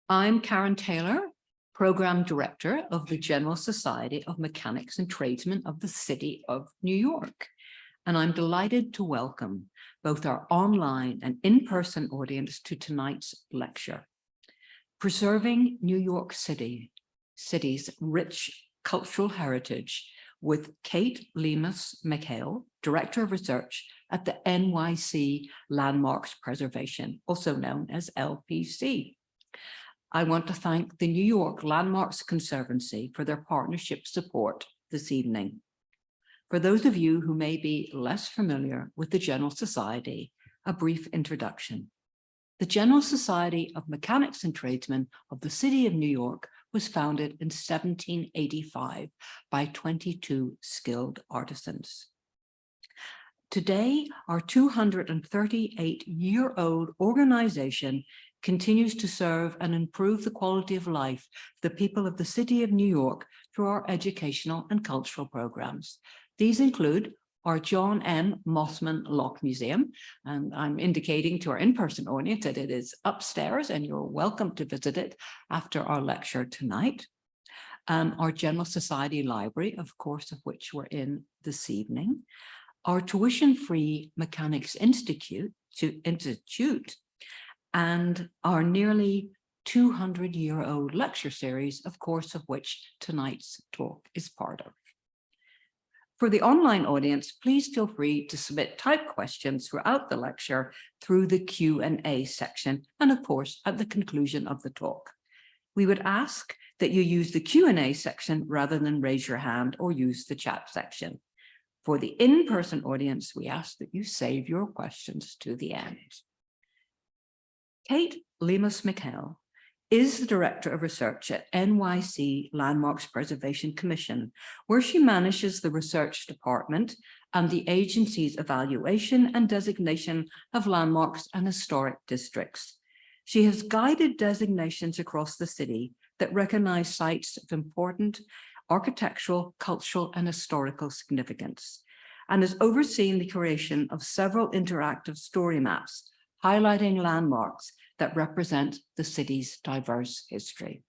I'm Karen Taylor, Program Director of the General Society of Mechanics and Tradesmen of the City of New York. And I'm delighted to welcome both our online and in-person audience to tonight's lecture. Preserving New York City's rich cultural heritage with Kate Lemos McHale, Director of Research at the NYC Landmarks Preservation, also known as LPC. I want to thank the New York Landmarks Conservancy for their partnership support this evening. For those of you who may be less familiar with the General Society, a brief introduction. The General Society of Mechanics and Tradesmen of the City of New York was founded in 1785 by 22 skilled artisans. Today, our 238-year-old organization continues to serve and improve the quality of life of the people of the City of New York through our educational and cultural programs. These include our John M. Mossman Locke Museum, and I'm indicating to our in-person audience that it is upstairs and you're welcome to visit it after our lecture tonight. Our General Society Library, of course, of which we're in this evening. Our tuition-free Mechanics Institute, and our nearly 200-year-old lecture series, of course, of which tonight's talk is part of. For the online audience, please feel free to submit typed questions throughout the lecture through the Q&A section, and of course, at the conclusion of the talk. We would ask that you use the Q&A section rather than raise your hand or use the chat section. For the in-person audience, we ask that you save your questions to the end. Kate Lemos McHale is the Director of Research at NYC Landmarks Preservation Commission, where she manages the research department and the agency's evaluation and designation of landmarks and historic districts. She has guided designations across the city that recognize sites of important architectural, cultural, and historical significance, and has overseen the creation of several interactive story maps highlighting landmarks that represent the city's diverse history.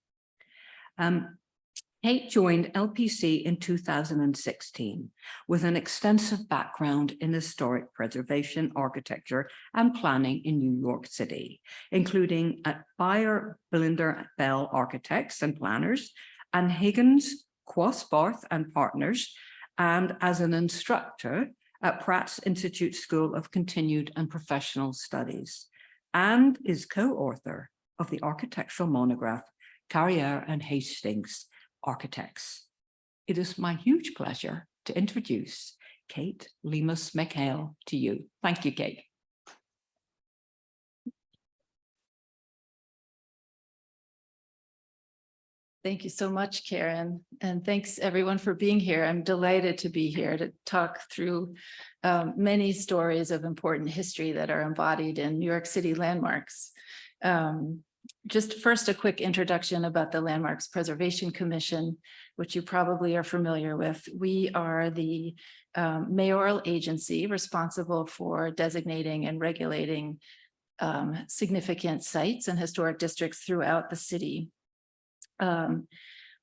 Kate joined LPC in 2016 with an extensive background in historic preservation, architecture, and planning in New York City, including at Beyer, Blinder, Bell Architects and Planners, and Higgins, Quoss, Barth and Partners, and as an instructor at Pratt's Institute School of Continued and Professional Studies, and is co-author of the architectural monograph, Carriere and Hastings Architects. It is my huge pleasure to introduce Kate Lemos McHale to you. Thank you, Kate. Thank you so much, Karen, and thanks everyone for being here. I'm delighted to be here to talk through many stories of important history that are embodied in New York City landmarks. Just first, a quick introduction about the Landmarks Preservation Commission, which you probably are familiar with. We are the mayoral agency responsible for designating and regulating significant sites and historic districts throughout the city.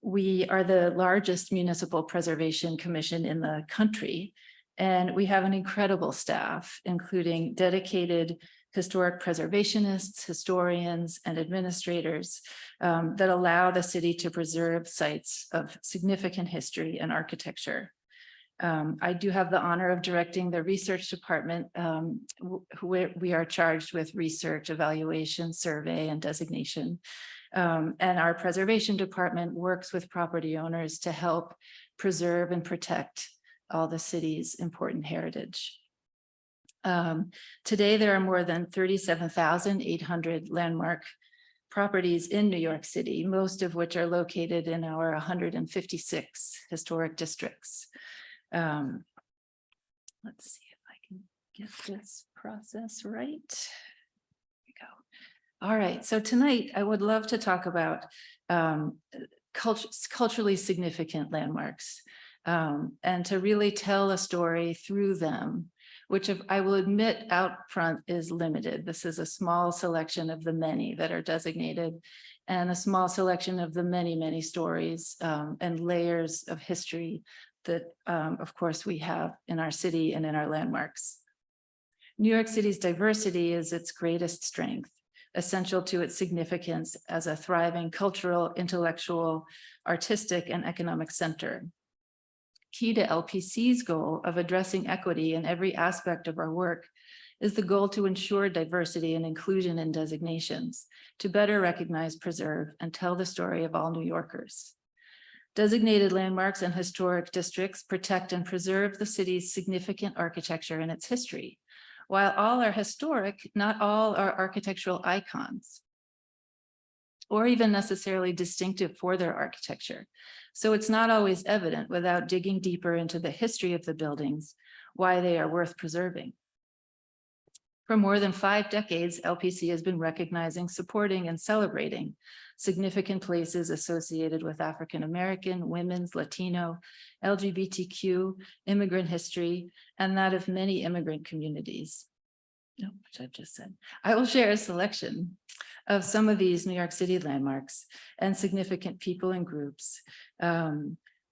We are the largest municipal preservation commission in the country, and we have an incredible staff, including dedicated historic preservationists, historians, and administrators that allow the city to preserve sites of significant history and architecture. I do have the honor of directing the research department, we are charged with research, evaluation, survey, and designation. And our preservation department works with property owners to help preserve and protect all the city's important heritage. Today, there are more than 37,800 landmark properties in New York City, most of which are located in our 156 historic districts. Let's see if I can get this process right. Here we go. All right, so tonight I would love to talk about culturally significant landmarks and to really tell a story through them which I will admit out front is limited. This is a small selection of the many that are designated and a small selection of the many, many stories and layers of history that, of course, we have in our city and in our landmarks. New York City's diversity is its greatest strength, essential to its significance as a thriving cultural, intellectual, artistic, and economic center. Key to LPC's goal of addressing equity in every aspect of our work is the goal to ensure diversity and inclusion in designations, to better recognize, preserve, and tell the story of all New Yorkers. Designated landmarks and historic districts protect and preserve the city's significant architecture and its history. While all are historic, not all are architectural icons, or even necessarily distinctive for their architecture. So it's not always evident without digging deeper into the history of the buildings, why they are worth preserving. For more than 5 decades, LPC has been recognizing, supporting, and celebrating significant places associated with African American, women's, Latino, LGBTQ, immigrant history, and that of many immigrant communities. Which I've just said. I will share a selection of some of these New York City landmarks and significant people and groups,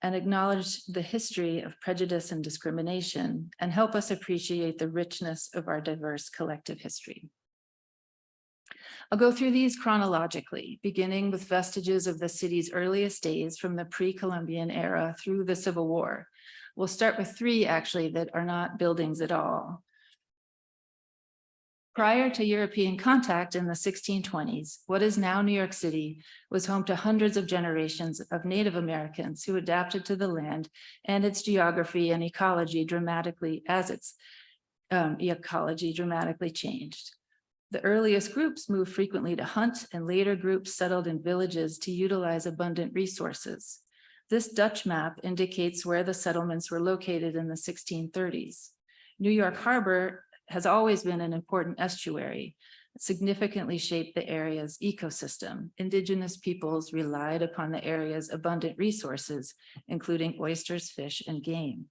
and acknowledge the history of prejudice and discrimination, and help us appreciate the richness of our diverse collective history. I'll go through these chronologically, beginning with vestiges of the city's earliest days from the pre-Columbian era through the Civil War. We'll start with 3 actually that are not buildings at all. Prior to European contact in the 1620s, what is now New York City was home to hundreds of generations of Native Americans who adapted to the land and its geography and ecology dramatically as its ecology dramatically changed. The earliest groups moved frequently to hunt, and later groups settled in villages to utilize abundant resources. This Dutch map indicates where the settlements were located in the 1630s. New York Harbor has always been an important estuary. It significantly shaped the area's ecosystem. Indigenous peoples relied upon the area's abundant resources, including oysters, fish, and game.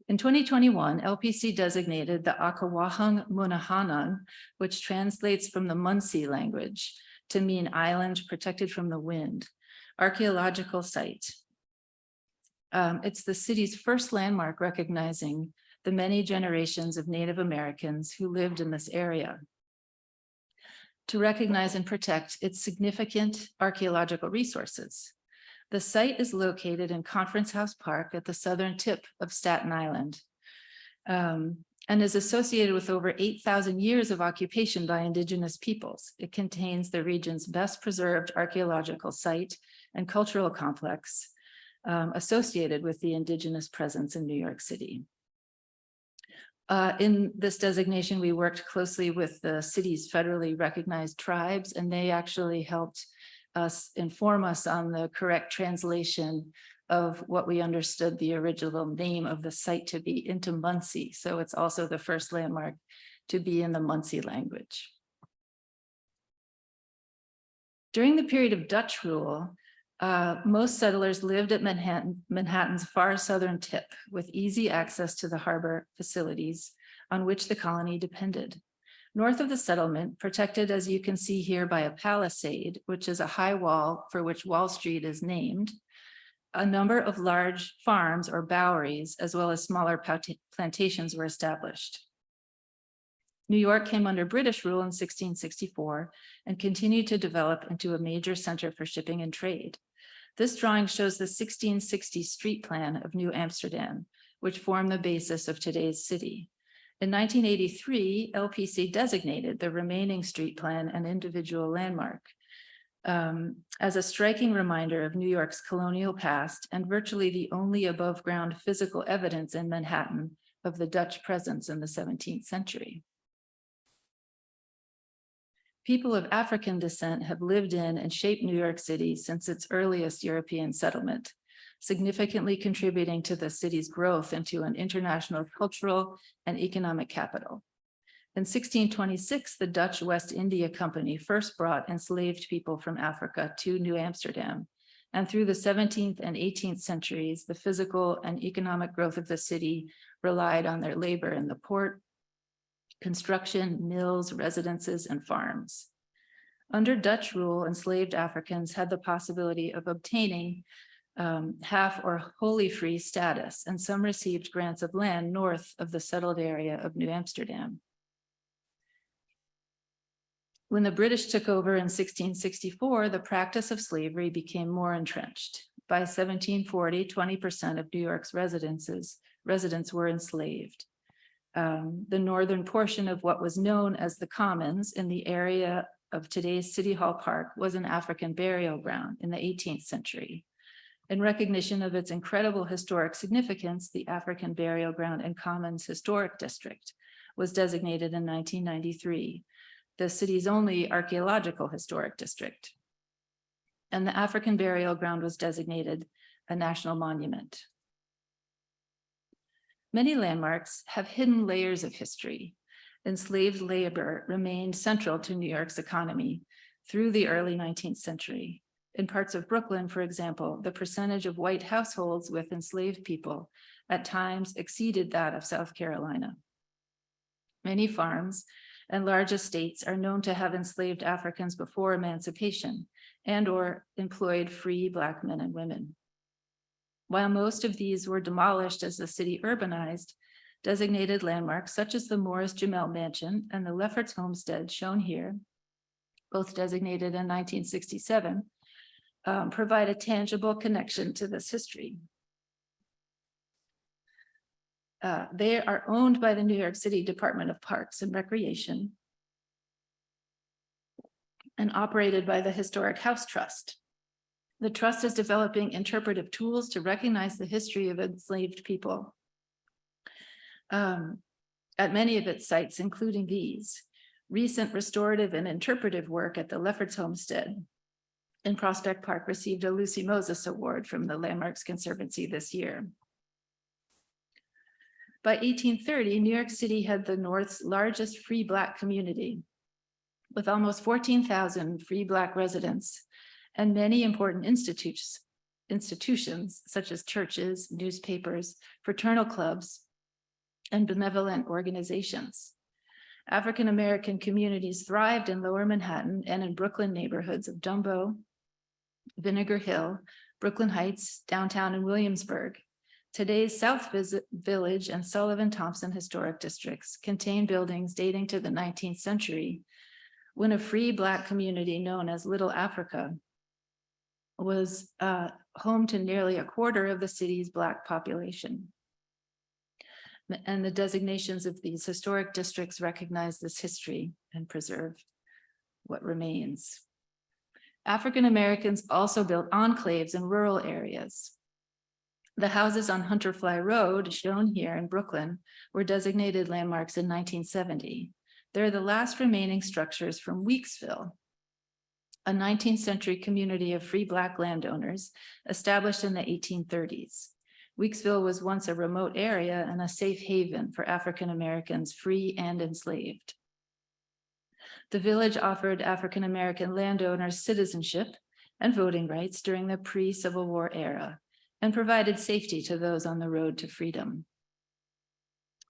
In 2021, LPC designated the Akawahang Munahanang, which translates from the Munsee language to mean island protected from the wind, archaeological site. It's the city's first landmark recognizing the many generations of Native Americans who lived in this area. To recognize and protect its significant archaeological resources. The site is located in Conference House Park at the southern tip of Staten Island, and is associated with over 8,000 years of occupation by indigenous peoples. It contains the region's best preserved archaeological site and cultural complex associated with the indigenous presence in New York City. In this designation, we worked closely with the city's federally recognized tribes, and they actually helped us inform us on the correct translation of what we understood the original name of the site to be into Munsee. So it's also the first landmark to be in the Munsee language. During the period of Dutch rule, most settlers lived at Manhattan's far southern tip with easy access to the harbor facilities on which the colony depended. North of the settlement, protected as you can see here by a palisade, which is a high wall for which Wall Street is named, a number of large farms or boweries, as well as smaller plantations were established. New York came under British rule in 1664 and continued to develop into a major center for shipping and trade. This drawing shows the 1660 street plan of New Amsterdam, which formed the basis of today's city. In 1983, LPC designated the remaining street plan an individual landmark as a striking reminder of New York's colonial past and virtually the only above ground physical evidence in Manhattan of the Dutch presence in the 17th century. People of African descent have lived in and shaped New York City since its earliest European settlement, significantly contributing to the city's growth into an international cultural and economic capital. In 1626, the Dutch West India Company first brought enslaved people from Africa to New Amsterdam, and through the 17th and 18th centuries, the physical and economic growth of the city relied on their labor in the port, construction, mills, residences, and farms. Under Dutch rule, enslaved Africans had the possibility of obtaining half or wholly free status, and some received grants of land north of the settled area of New Amsterdam. When the British took over in 1664, the practice of slavery became more entrenched. By 1740, 20% of New York's residents were enslaved. The northern portion of what was known as the Commons in the area of today's City Hall Park was an African burial ground in the 18th century. In recognition of its incredible historic significance, the African Burial Ground and Commons Historic District was designated in 1993, the city's only archaeological historic district. And the African Burial Ground was designated a national monument. Many landmarks have hidden layers of history. Enslaved labor remained central to New York's economy through the early 19th century. In parts of Brooklyn, for example, the percentage of white households with enslaved people at times exceeded that of South Carolina. Many farms and large estates are known to have enslaved Africans before emancipation and/or employed free Black men and women. While most of these were demolished as the city urbanized, designated landmarks such as the Morris Jamel Mansion and the Lefferts Homestead shown here, both designated in 1967, provide a tangible connection to this history. They are owned by the New York City Department of Parks and Recreation and operated by the Historic House Trust. The trust is developing interpretive tools to recognize the history of enslaved people at many of its sites, including these. Recent restorative and interpretive work at the Lefferts Homestead in Prospect Park received a Lucy Moses Award from the Landmarks Conservancy this year. By 1830, New York City had the North's largest free Black community, with almost 14,000 free Black residents and many important institutions such as churches, newspapers, fraternal clubs, and benevolent organizations. African-American communities thrived in Lower Manhattan and in Brooklyn neighborhoods of Dumbo, Vinegar Hill, Brooklyn Heights, downtown, and Williamsburg. Today's South Village and Sullivan Thompson historic districts contain buildings dating to the 19th century, when a free Black community known as Little Africa was home to nearly a quarter of the city's Black population. And the designations of these historic districts recognize this history and preserve what remains. African Americans also built enclaves in rural areas. The houses on Hunterfly Road, shown here in Brooklyn, were designated landmarks in 1970. They're the last remaining structures from Weeksville, a 19th century community of free Black landowners established in the 1830s. Weeksville was once a remote area and a safe haven for African Americans, free and enslaved. The village offered African American landowners citizenship and voting rights during the pre-Civil War era and provided safety to those on the road to freedom.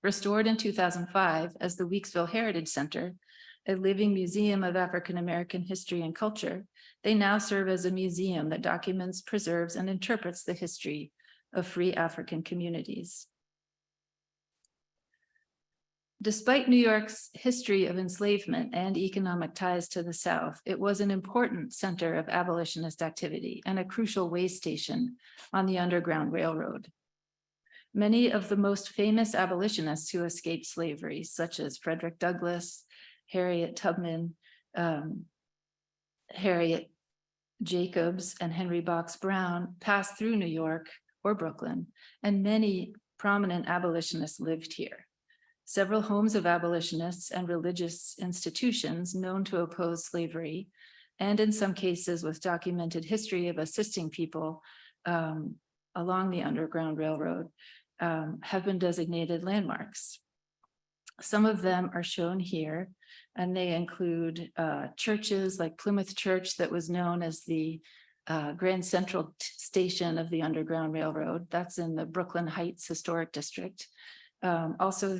Restored in 2005 as the Weeksville Heritage Center, a living museum of African American history and culture, they now serve as a museum that documents, preserves, and interprets the history of free African communities. Despite New York's history of enslavement and economic ties to the South, it was an important center of abolitionist activity and a crucial way station on the Underground Railroad. Many of the most famous abolitionists who escaped slavery, such as Frederick Douglass, Harriet Tubman, Harriet Jacobs, and Henry Box Brown, passed through New York or Brooklyn, and many prominent abolitionists lived here. Several homes of abolitionists and religious institutions known to oppose slavery, and in some cases with documented history of assisting people along the Underground Railroad, have been designated landmarks. Some of them are shown here, and they include churches like Plymouth Church, that was known as the Grand Central Station of the Underground Railroad. That's in the Brooklyn Heights Historic District. Also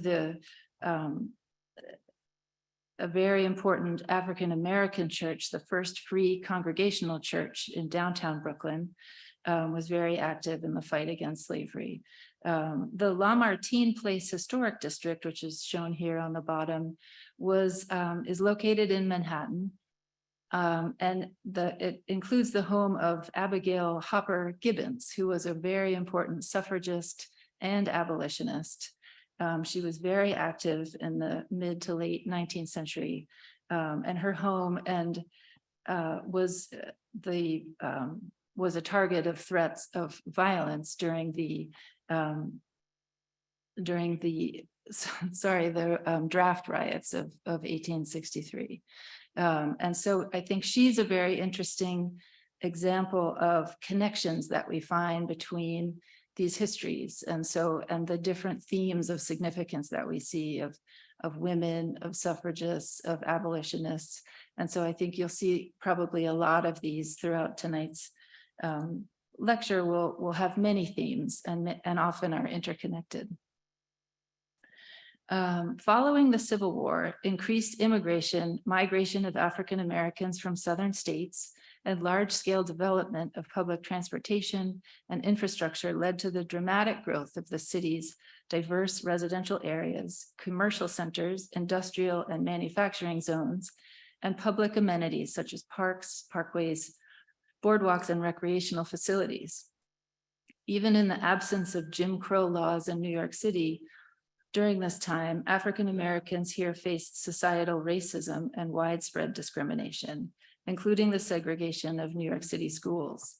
a very important African-American church, the first free congregational church in downtown Brooklyn, was very active in the fight against slavery. The Lamartine Place Historic District, which is shown here on the bottom, is located in Manhattan. And it includes the home of Abigail Hopper Gibbons, who was a very important suffragist and abolitionist. She was very active in the mid to late 19th century, and her home was a target of threats of violence during the draft riots of 1863. And so I think she's a very interesting example of connections that we find between these histories. And the different themes of significance that we see of women, of suffragists, of abolitionists. And so I think you'll see probably a lot of these throughout tonight's lecture. Will have many themes and often are interconnected. Following the Civil War, increased migration of African Americans from southern states, and large-scale development of public transportation and infrastructure led to the dramatic growth of the city's diverse residential areas, commercial centers, industrial and manufacturing zones, and public amenities such as parks, parkways, boardwalks, and recreational facilities. Even in the absence of Jim Crow laws in New York City, during this time, African Americans here faced societal racism and widespread discrimination, including the segregation of New York City schools.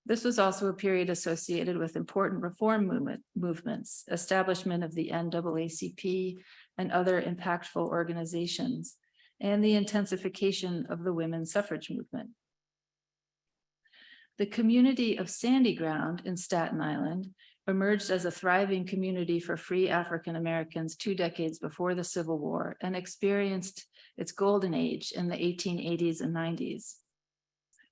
This was also a period associated with important reform movements, establishment of the NAACP and other impactful organizations, and the intensification of the women's suffrage movement. The community of Sandy Ground in Staten Island emerged as a thriving community for free African Americans 2 decades before the Civil War and experienced its golden age in the 1880s and 90s.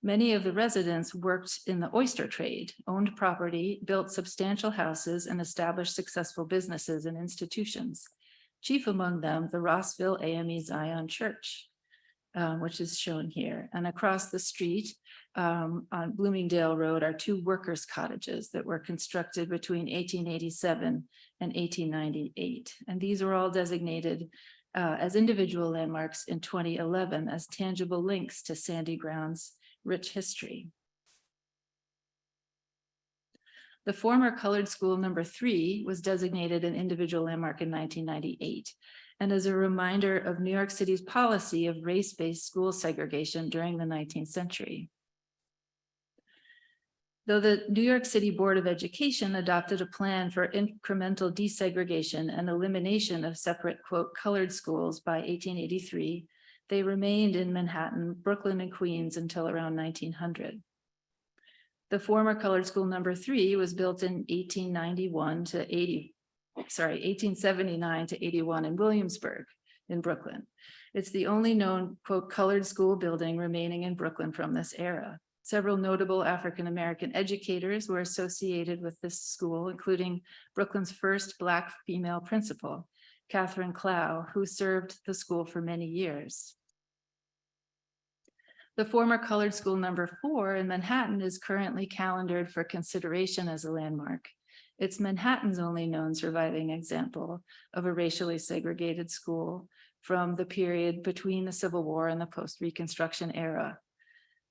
Many of the residents worked in the oyster trade, owned property, built substantial houses, and established successful businesses and institutions, chief among them the Rossville AME Zion Church, which is shown here. And across the street on Bloomingdale Road are 2 workers' cottages that were constructed between 1887 and 1898. And these were all designated as individual landmarks in 2011 as tangible links to Sandy Ground's rich history. The former Colored School number 3 was designated an individual landmark in 1998. And as a reminder of New York City's policy of race-based school segregation during the 19th century. Though the New York City Board of Education adopted a plan for incremental desegregation and elimination of separate, quote, colored schools by 1883, they remained in Manhattan, Brooklyn, and Queens until around 1900. The former Colored School number 3 was built in 1879 to 81 in Williamsburg in Brooklyn. It's the only known, quote, colored school building remaining in Brooklyn from this era. Several notable African-American educators were associated with this school, including Brooklyn's first Black female principal, Catherine Clow, who served the school for many years. The former Colored School number 4 in Manhattan is currently calendared for consideration as a landmark. It's Manhattan's only known surviving example of a racially segregated school from the period between the Civil War and the post-Reconstruction era.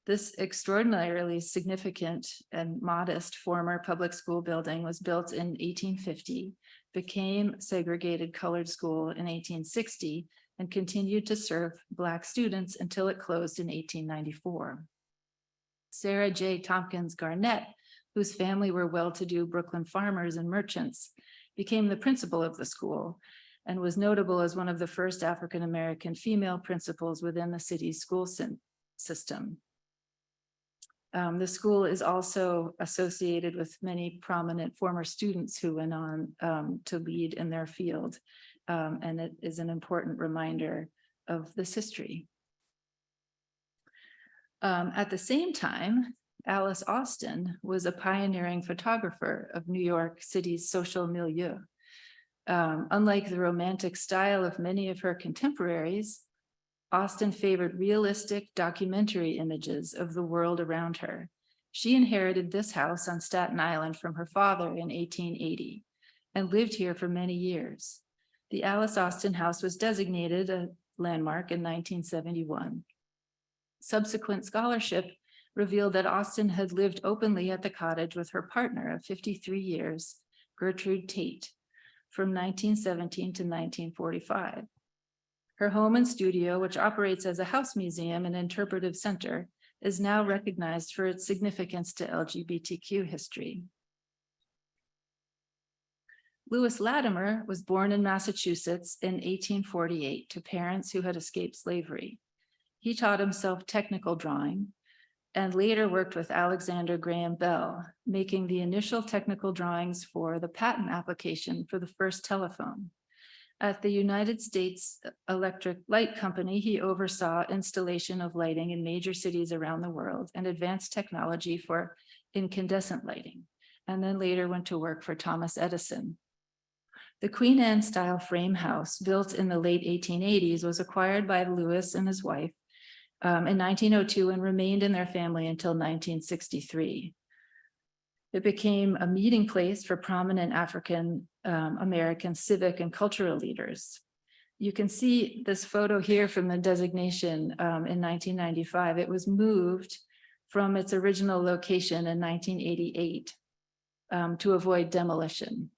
This extraordinarily significant and modest former public school building was built in 1850, became segregated colored school in 1860, and continued to serve Black students until it closed in 1894. Sarah J. Tompkins Garnett, whose family were well-to-do Brooklyn farmers and merchants, became the principal of the school and was notable as one of the first African-American female principals within the city's school system. The school is also associated with many prominent former students who went on to lead in their field, and it is an important reminder of this history. At the same time, Alice Austin was a pioneering photographer of New York City's social milieu. Unlike the romantic style of many of her contemporaries, Austin favored realistic documentary images of the world around her. She inherited this house on Staten Island from her father in 1880 and lived here for many years. The Alice Austin House was designated a landmark in 1971. Subsequent scholarship revealed that Austin had lived openly at the cottage with her partner of 53 years, Gertrude Tate, from 1917 to 1945. Her home and studio, which operates as a house museum and interpretive center, is now recognized for its significance to LGBTQ history. Lewis Latimer was born in Massachusetts in 1848 to parents who had escaped slavery. He taught himself technical drawing and later worked with Alexander Graham Bell, making the initial technical drawings for the patent application for the first telephone. At the United States Electric Light Company, he oversaw installation of lighting in major cities around the world and advanced technology for incandescent lighting, and then later went to work for Thomas Edison. The Queen Anne style frame house built in the late 1880s was acquired by Lewis and his wife in 1902 and remained in their family until 1963. It became a meeting place for prominent African American civic and cultural leaders. You can see this photo here from the designation in 1995. It was moved from its original location in 1988 to avoid demolition.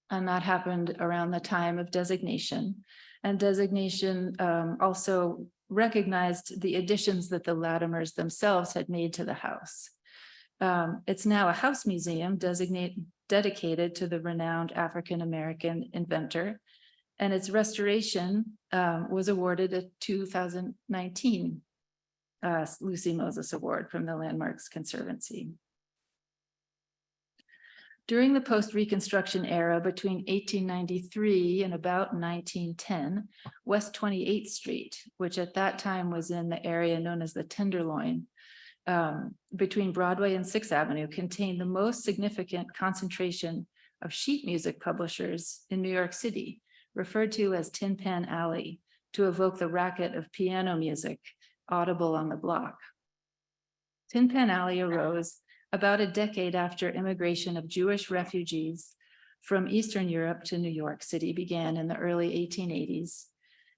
And that happened around the time of designation. And designation also recognized the additions that the Latimers themselves had made to the house. It's now a house museum dedicated to the renowned African-American inventor, and its restoration was awarded a 2019 Lucy Moses Award from the Landmarks Conservancy. During the post-Reconstruction era between 1893 and about 1910, West 28th Street, which at that time was in the area known as the Tenderloin, between Broadway and 6th Avenue, contained the most significant concentration of sheet music publishers in New York City, referred to as Tin Pan Alley, to evoke the racket of piano music audible on the block. Tin Pan Alley arose about a decade after immigration of Jewish refugees from Eastern Europe to New York City began in the early 1880s,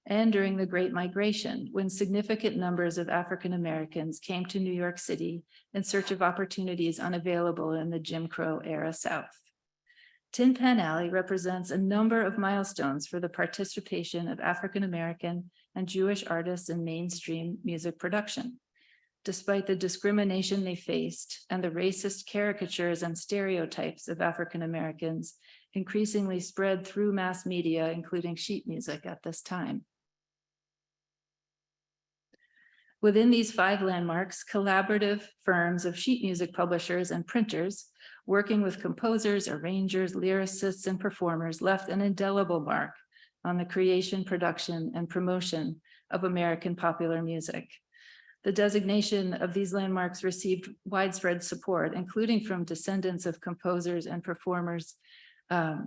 and during the Great Migration, when significant numbers of African Americans came to New York City in search of opportunities unavailable in the Jim Crow era South. Tin Pan Alley represents a number of milestones for the participation of African American and Jewish artists in mainstream music production. Despite the discrimination they faced and the racist caricatures and stereotypes of African Americans increasingly spread through mass media, including sheet music at this time. Within these 5 landmarks, collaborative firms of sheet music publishers and printers working with composers, arrangers, lyricists, and performers left an indelible mark on the creation, production, and promotion of American popular music. The designation of these landmarks received widespread support, including from descendants of composers and performers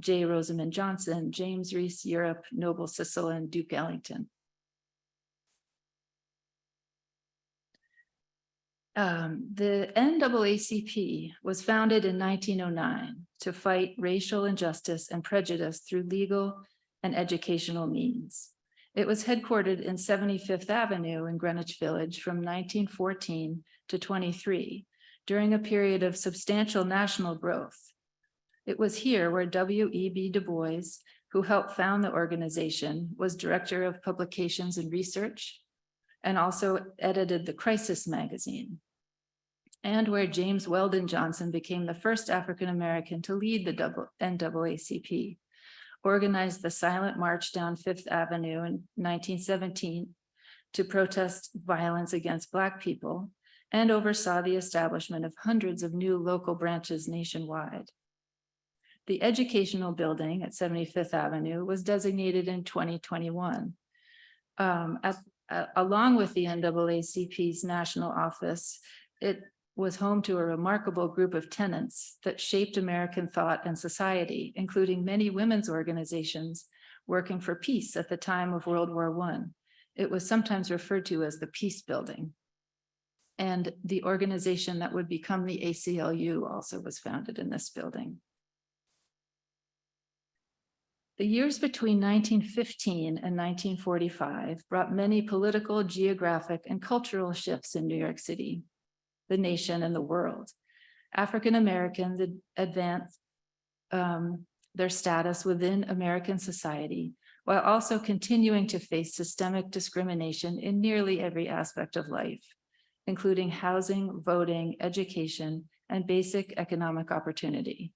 J. Rosamond Johnson, James Reese Europe, Noble Sissel, and Duke Ellington. The NAACP was founded in 1909 to fight racial injustice and prejudice through legal and educational means. It was headquartered in 75th Avenue in Greenwich Village from 1914 to 23, during a period of substantial national growth. It was here where W.E.B. Du Bois, who helped found the organization, was director of publications and research, and also edited the Crisis magazine, and where James Weldon Johnson became the first African-American to lead the NAACP, organized the silent march down 5th Avenue in 1917 to protest violence against Black people, and oversaw the establishment of hundreds of new local branches nationwide. The educational building at 75th Avenue was designated in 2021. Along with the NAACP's national office, it was home to a remarkable group of tenants that shaped American thought and society, including many women's organizations working for peace at the time of World War I. It was sometimes referred to as the Peace Building. And the organization that would become the ACLU also was founded in this building. The years between 1915 and 1945 brought many political, geographic, and cultural shifts in New York City, the nation, and the world. African Americans advanced their status within American society, while also continuing to face systemic discrimination in nearly every aspect of life, including housing, voting, education, and basic economic opportunity.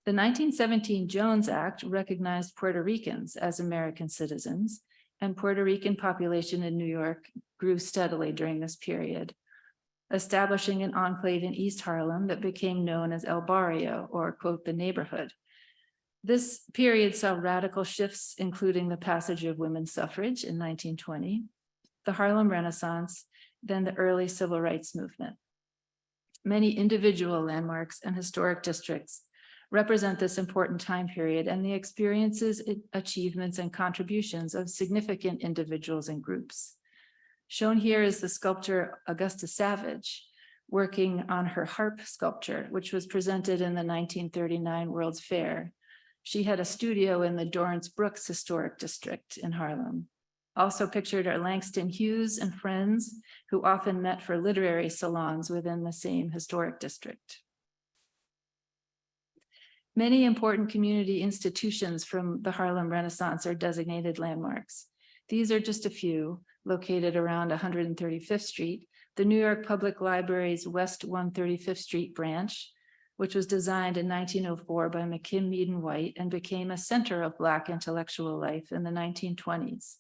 The 1917 Jones Act recognized Puerto Ricans as American citizens, and Puerto Rican population in New York grew steadily during this period, establishing an enclave in East Harlem that became known as El Barrio, or, quote, the neighborhood. This period saw radical shifts, including the passage of women's suffrage in 1920, the Harlem Renaissance, then the early civil rights movement. Many individual landmarks and historic districts represent this important time period and the experiences, achievements, and contributions of significant individuals and groups. Shown here is the sculptor Augusta Savage working on her harp sculpture, which was presented in the 1939 World's Fair. She had a studio in the Dorrance Brooks Historic District in Harlem. Also pictured are Langston Hughes and friends who often met for literary salons within the same historic district. Many important community institutions from the Harlem Renaissance are designated landmarks. These are just a few, located around 135th Street, the New York Public Library's West 135th Street branch, which was designed in 1904 by McKim, Mead, and White and became a center of Black intellectual life in the 1920s.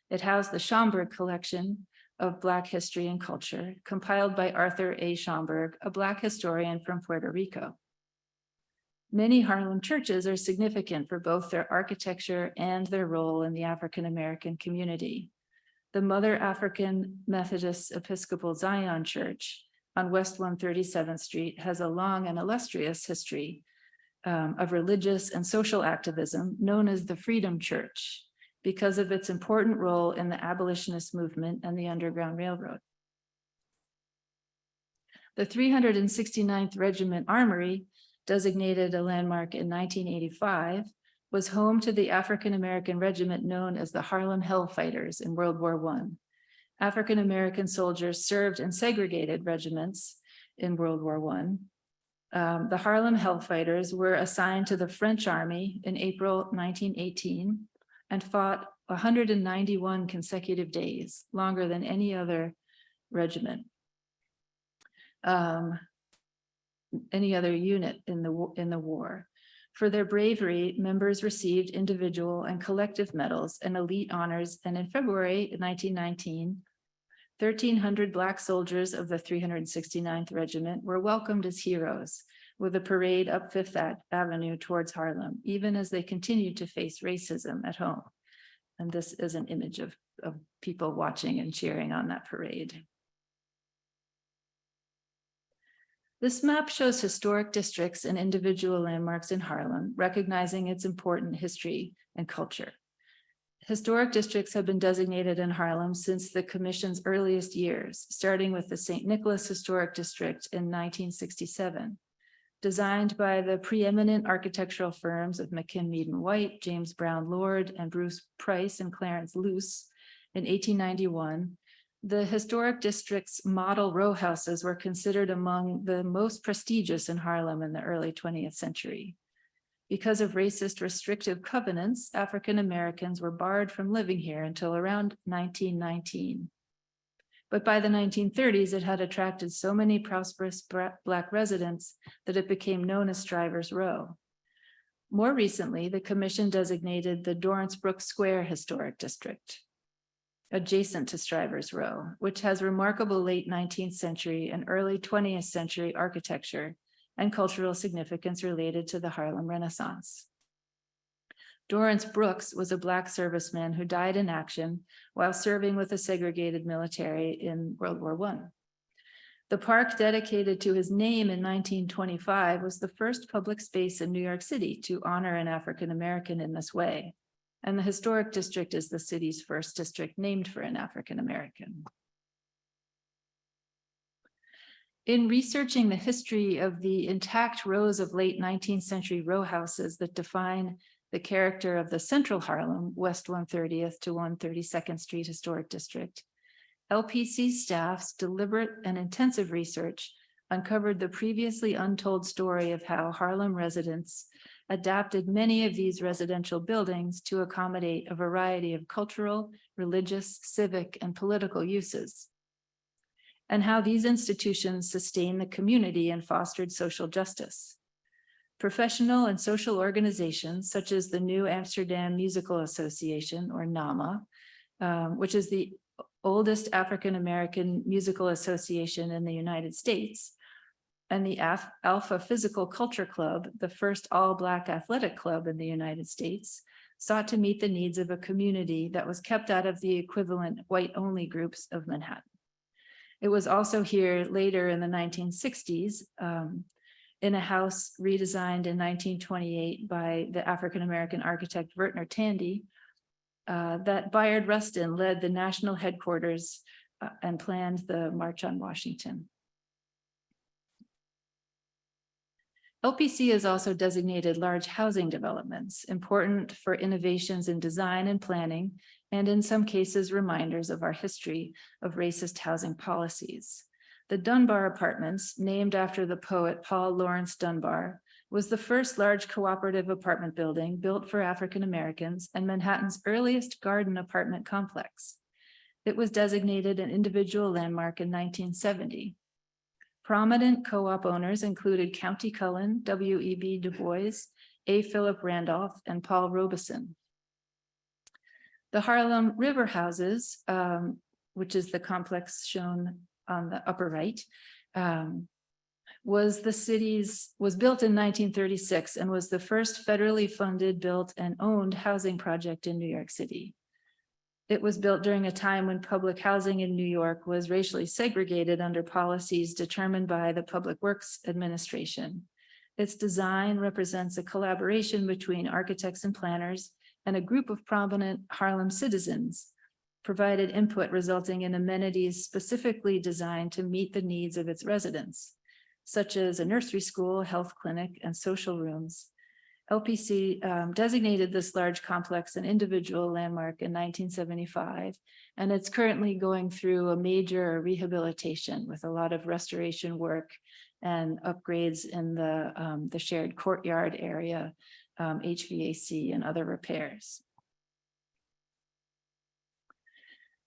It housed the Schomburg Collection of Black History and Culture, compiled by Arthur A. Schomburg, a Black historian from Puerto Rico. Many Harlem churches are significant for both their architecture and their role in the African American community. The Mother African Methodist Episcopal Zion Church on West 137th Street has a long and illustrious history of religious and social activism known as the Freedom Church because of its important role in the abolitionist movement and the Underground Railroad. The 369th Regiment Armory, designated a landmark in 1985, was home to the African American regiment known as the Harlem Hellfighters in World War I. African American soldiers served in segregated regiments in World War I. The Harlem Hellfighters were assigned to the French Army in April 1918 and fought 191 consecutive days, longer than any other regiment. Any other unit in the war. For their bravery, members received individual and collective medals and elite honors, and in February 1919, 1,300 Black soldiers of the 369th Regiment were welcomed as heroes with a parade up Fifth Avenue towards Harlem, even as they continued to face racism at home. And this is an image of people watching and cheering on that parade. This map shows historic districts and individual landmarks in Harlem, recognizing its important history and culture. Historic districts have been designated in Harlem since the Commission's earliest years, starting with the St. Nicholas Historic District in 1967. Designed by the preeminent architectural firms of McKim, Mead, and White, James Brown Lord, and Bruce Price and Clarence Luce in 1891, the historic district's model row houses were considered among the most prestigious in Harlem in the early 20th century. Because of racist restrictive covenants, African Americans were barred from living here until around 1919. But by the 1930s, it had attracted so many prosperous Black residents that it became known as Strivers Row. More recently, the Commission designated the Dorrance Brooks Square Historic District, adjacent to Strivers Row, which has remarkable late 19th century and early 20th century architecture and cultural significance related to the Harlem Renaissance. Dorrance Brooks was a Black serviceman who died in action while serving with the segregated military in World War I. The park dedicated to his name in 1925 was the first public space in New York City to honor an African American in this way. And the historic district is the city's first district named for an African American. In researching the history of the intact rows of late 19th century row houses that define the character of the central Harlem, West 130th to 132nd Street Historic District, LPC staff's deliberate and intensive research uncovered the previously untold story of how Harlem residents adapted many of these residential buildings to accommodate a variety of cultural, religious, civic, and political uses, and how these institutions sustained the community and fostered social justice. Professional and social organizations such as the New Amsterdam Musical Association, or NAMA, which is the oldest African American musical association in the United States, and the Alpha Physical Culture Club, the first all-Black athletic club in the United States, sought to meet the needs of a community that was kept out of the equivalent white-only groups of Manhattan. It was also here later in the 1960s, in a house redesigned in 1928 by the African-American architect Vertner Tandy, that Bayard Rustin led the national headquarters and planned the March on Washington. LPC has also designated large housing developments, important for innovations in design and planning, and in some cases, reminders of our history of racist housing policies. The Dunbar Apartments, named after the poet Paul Laurence Dunbar, was the first large cooperative apartment building built for African Americans and Manhattan's earliest garden apartment complex. It was designated an individual landmark in 1970. Prominent co-op owners included County Cullen, W.E.B. Du Bois, A. Philip Randolph, and Paul Robeson. The Harlem River Houses, which is the complex shown on the upper right, was built in 1936 and was the first federally funded, built, and owned housing project in New York City. It was built during a time when public housing in New York was racially segregated under policies determined by the Public Works Administration. Its design represents a collaboration between architects and planners, and a group of prominent Harlem citizens provided input, resulting in amenities specifically designed to meet the needs of its residents, such as a nursery school, health clinic, and social rooms. LPC designated this large complex an individual landmark in 1975, and it's currently going through a major rehabilitation with a lot of restoration work and upgrades in the shared courtyard area, HVAC, and other repairs.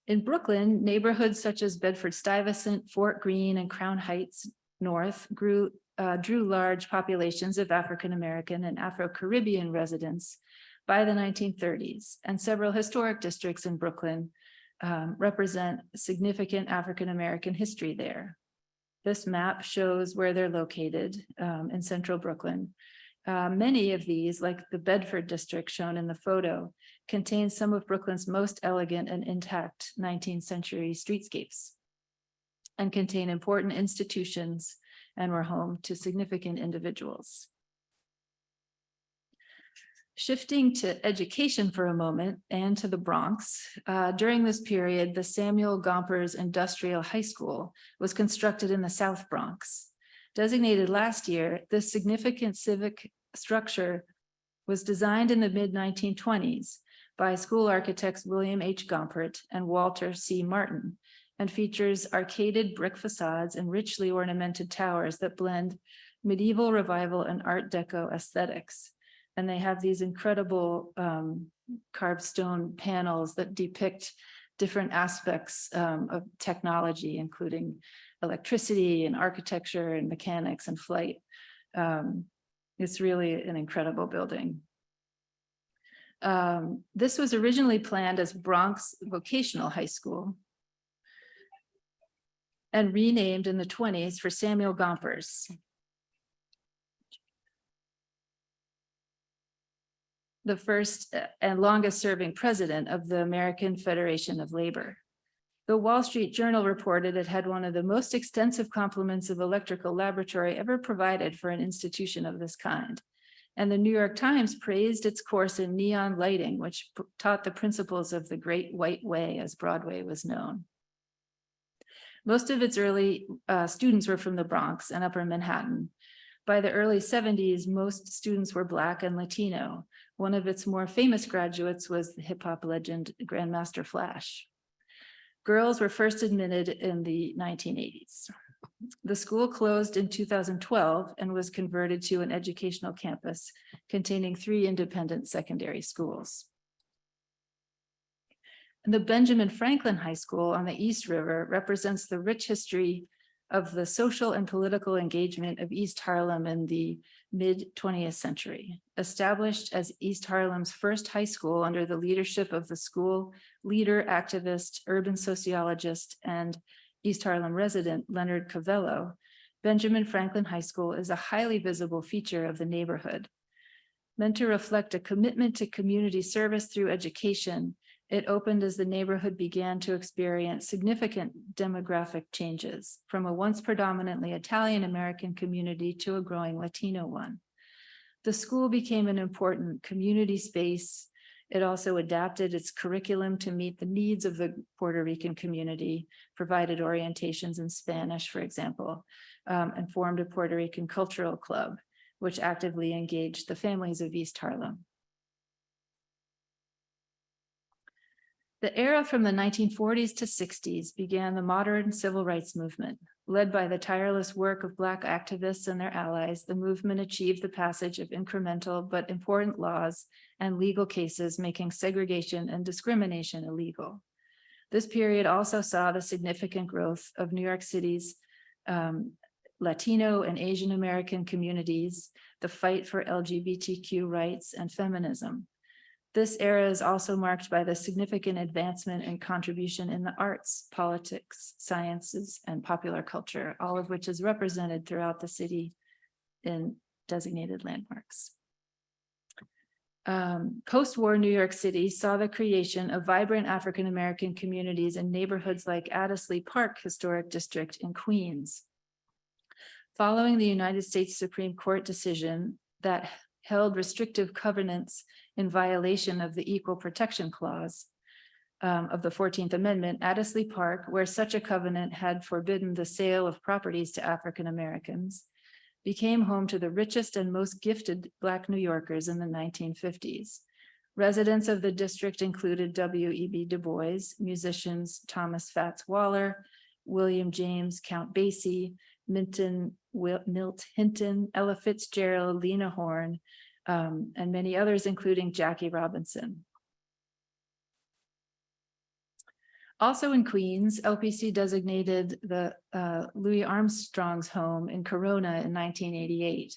In Brooklyn, neighborhoods such as Bedford-Stuyvesant, Fort Greene, and Crown Heights North drew large populations of African-American and Afro-Caribbean residents by the 1930s, and several historic districts in Brooklyn represent significant African-American history there. This map shows where they're located in central Brooklyn. Many of these, like the Bedford district shown in the photo, contain some of Brooklyn's most elegant and intact 19th century streetscapes and contain important institutions and were home to significant individuals. Shifting to education for a moment and to the Bronx, during this period, the Samuel Gompers Industrial High School was constructed in the South Bronx. Designated last year, this significant civic structure was designed in the mid-1920s by school architects William H. Gompert and Walter C. Martin, and features arcaded brick facades and richly ornamented towers that blend medieval revival and Art Deco aesthetics. And they have these incredible carved stone panels that depict different aspects of technology, including electricity and architecture and mechanics and flight. It's really an incredible building. This was originally planned as Bronx Vocational High School and renamed in the 1920s for Samuel Gompers, the first and longest serving president of the American Federation of Labor. The Wall Street Journal reported it had one of the most extensive complements of electrical laboratory ever provided for an institution of this kind. And the New York Times praised its course in neon lighting, which taught the principles of the Great White Way, as Broadway was known. Most of its early students were from the Bronx and Upper Manhattan. By the early 70s, most students were Black and Latino. One of its more famous graduates was the hip hop legend Grandmaster Flash. Girls were first admitted in the 1980s. The school closed in 2012 and was converted to an educational campus containing 3 independent secondary schools. The Benjamin Franklin High School on the East River represents the rich history of the social and political engagement of East Harlem in the mid-20th century. Established as East Harlem's first high school under the leadership of the school leader, activist, urban sociologist, and East Harlem resident Leonard Covello, Benjamin Franklin High School is a highly visible feature of the neighborhood. Meant to reflect a commitment to community service through education, it opened as the neighborhood began to experience significant demographic changes from a once predominantly Italian-American community to a growing Latino one. The school became an important community space. It also adapted its curriculum to meet the needs of the Puerto Rican community, provided orientations in Spanish, for example, and formed a Puerto Rican cultural club, which actively engaged the families of East Harlem. The era from the 1940s to 60s began the modern civil rights movement. Led by the tireless work of Black activists and their allies, the movement achieved the passage of incremental but important laws and legal cases making segregation and discrimination illegal. This period also saw the significant growth of New York City's Latino and Asian American communities, the fight for LGBTQ rights and feminism. This era is also marked by the significant advancement and contribution in the arts, politics, sciences, and popular culture, all of which is represented throughout the city in designated landmarks. Post-war New York City saw the creation of vibrant African-American communities in neighborhoods like Addisley Park Historic District in Queens. Following the United States Supreme Court decision that held restrictive covenants in violation of the Equal Protection Clause of the 14th Amendment, Addisley Park, where such a covenant had forbidden the sale of properties to African Americans, became home to the richest and most gifted Black New Yorkers in the 1950s. Residents of the district included W.E.B. Du Bois, musicians Thomas Fats Waller, William James, Count Basie, Milt Hinton, Ella Fitzgerald, Lena Horne, and many others, including Jackie Robinson. Also in Queens, LPC designated the Louis Armstrong's home in Corona in 1988.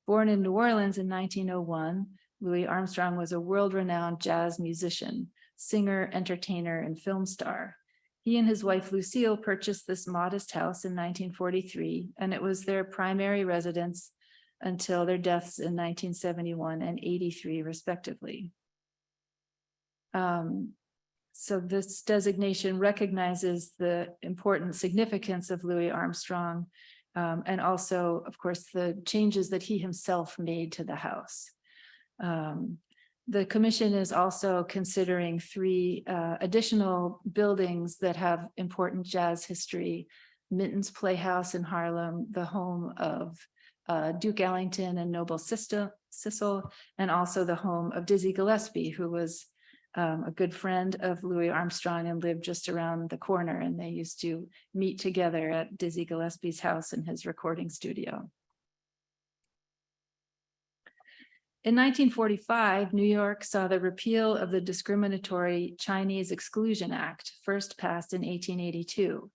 Born in New Orleans in 1901, Louis Armstrong was a world-renowned jazz musician, singer, entertainer, and film star. He and his wife Lucille purchased this modest house in 1943, and it was their primary residence until their deaths in 1971 and 83, respectively. So this designation recognizes the important significance of Louis Armstrong, and also, of course, the changes that he himself made to the house. The commission is also considering 3 additional buildings that have important jazz history: Minton's Playhouse in Harlem, the home of Duke Ellington and Noble Sissel, and also the home of Dizzy Gillespie, who was a good friend of Louis Armstrong and lived just around the corner, and they used to meet together at Dizzy Gillespie's house in his recording studio. In 1945, New York saw the repeal of the discriminatory Chinese Exclusion Act, first passed in 1882.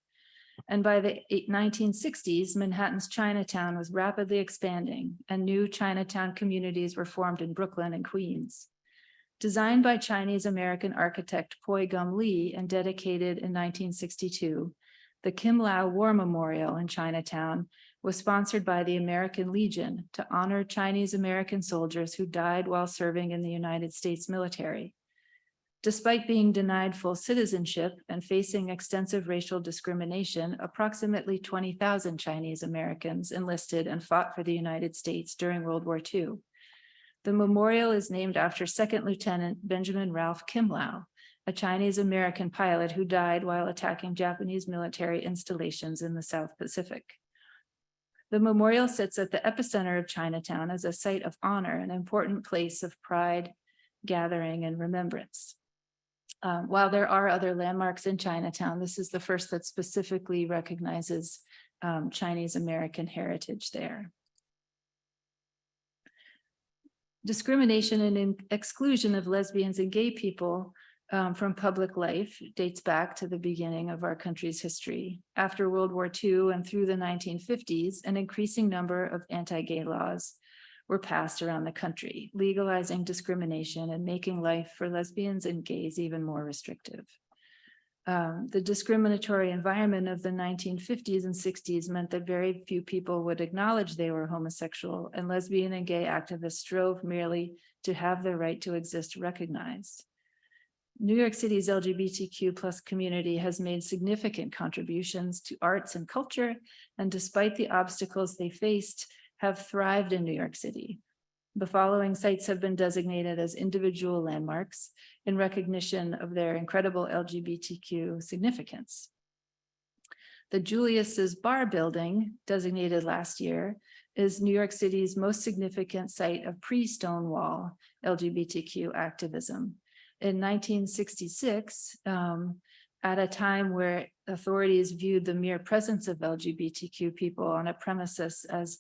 And by the 1960s, Manhattan's Chinatown was rapidly expanding, and new Chinatown communities were formed in Brooklyn and Queens. Designed by Chinese-American architect Poi Gum Lee and dedicated in 1962, the Kim Lau War Memorial in Chinatown was sponsored by the American Legion to honor Chinese-American soldiers who died while serving in the United States military. Despite being denied full citizenship and facing extensive racial discrimination, approximately 20,000 Chinese Americans enlisted and fought for the United States during World War II. The memorial is named after Second Lieutenant Benjamin Ralph Kimlau, a Chinese American pilot who died while attacking Japanese military installations in the South Pacific. The memorial sits at the epicenter of Chinatown as a site of honor, an important place of pride, gathering, and remembrance. While there are other landmarks in Chinatown, this is the first that specifically recognizes Chinese American heritage there. Discrimination and exclusion of lesbians and gay people from public life dates back to the beginning of our country's history. After World War II and through the 1950s, an increasing number of anti-gay laws were passed around the country, legalizing discrimination and making life for lesbians and gays even more restrictive. The discriminatory environment of the 1950s and 60s meant that very few people would acknowledge they were homosexual, and lesbian and gay activists strove merely to have their right to exist recognized. New York City's LGBTQ+ community has made significant contributions to arts and culture, and despite the obstacles they faced, have thrived in New York City. The following sites have been designated as individual landmarks in recognition of their incredible LGBTQ significance. The Julius's Bar building, designated last year, is New York City's most significant site of pre-Stonewall LGBTQ activism. In 1966, at a time where authorities viewed the mere presence of LGBTQ people on a premises as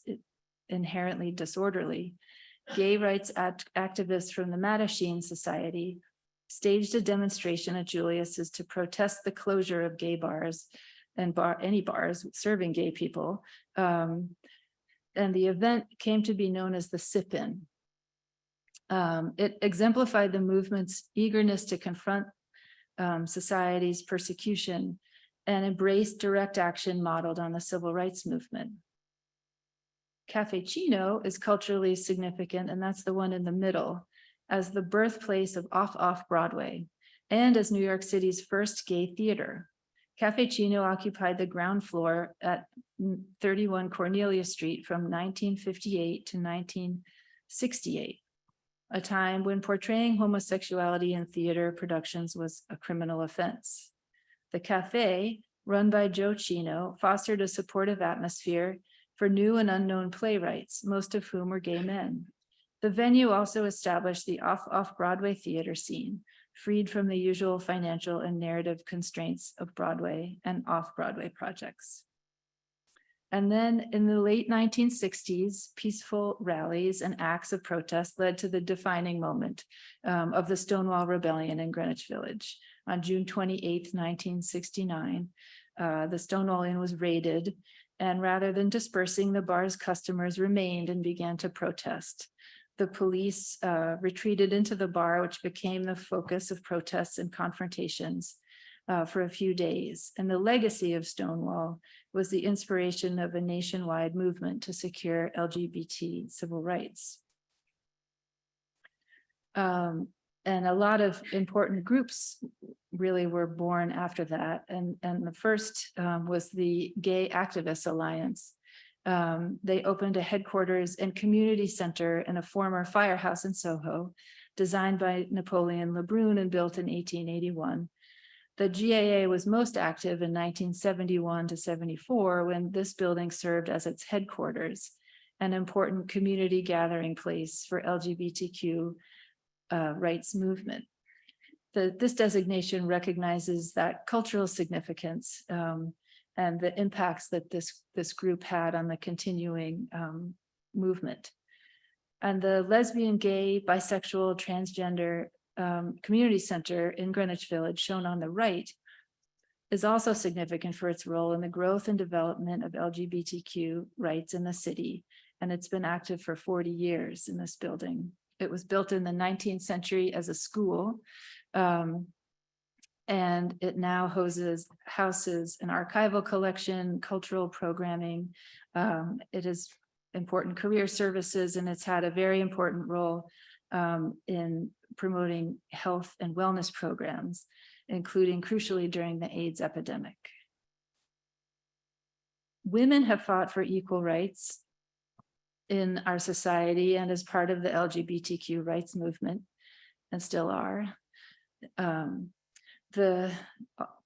inherently disorderly, gay rights activists from the Mattachine Society staged a demonstration at Julius's to protest the closure of gay bars and any bars serving gay people. And the event came to be known as the Sip-In. It exemplified the movement's eagerness to confront society's persecution and embrace direct action modeled on the civil rights movement. Cafe Chino is culturally significant, and that's the one in the middle, as the birthplace of Off Broadway and as New York City's first gay theater. Cafe Chino occupied the ground floor at 31 Cornelia Street from 1958 to 1968, a time when portraying homosexuality in theater productions was a criminal offense. The cafe, run by Joe Chino, fostered a supportive atmosphere for new and unknown playwrights, most of whom were gay men. The venue also established the off-Broadway theater scene, freed from the usual financial and narrative constraints of Broadway and off-Broadway projects. And then in the late 1960s, peaceful rallies and acts of protest led to the defining moment of the Stonewall Rebellion in Greenwich Village. On June 28, 1969, the Stonewall Inn was raided, and rather than dispersing, the bar's customers remained and began to protest. The police retreated into the bar, which became the focus of protests and confrontations for a few days. And the legacy of Stonewall was the inspiration of a nationwide movement to secure LGBT civil rights. And a lot of important groups really were born after that. And the first was the Gay Activists Alliance. They opened a headquarters and community center in a former firehouse in Soho, designed by Napoleon Lebrun and built in 1881. The GAA was most active in 1971 to 74, when this building served as its headquarters, an important community gathering place for LGBTQ rights movement. This designation recognizes that cultural significance and the impacts that this group had on the continuing movement. And the lesbian, gay, bisexual, transgender community center in Greenwich Village, shown on the right, is also significant for its role in the growth and development of LGBTQ rights in the city. And it's been active for 40 years in this building. It was built in the 19th century as a school, and it now houses an archival collection, cultural programming. It has important career services, and it's had a very important role in promoting health and wellness programs, including crucially during the AIDS epidemic. Women have fought for equal rights in our society and as part of the LGBTQ rights movement, and still are.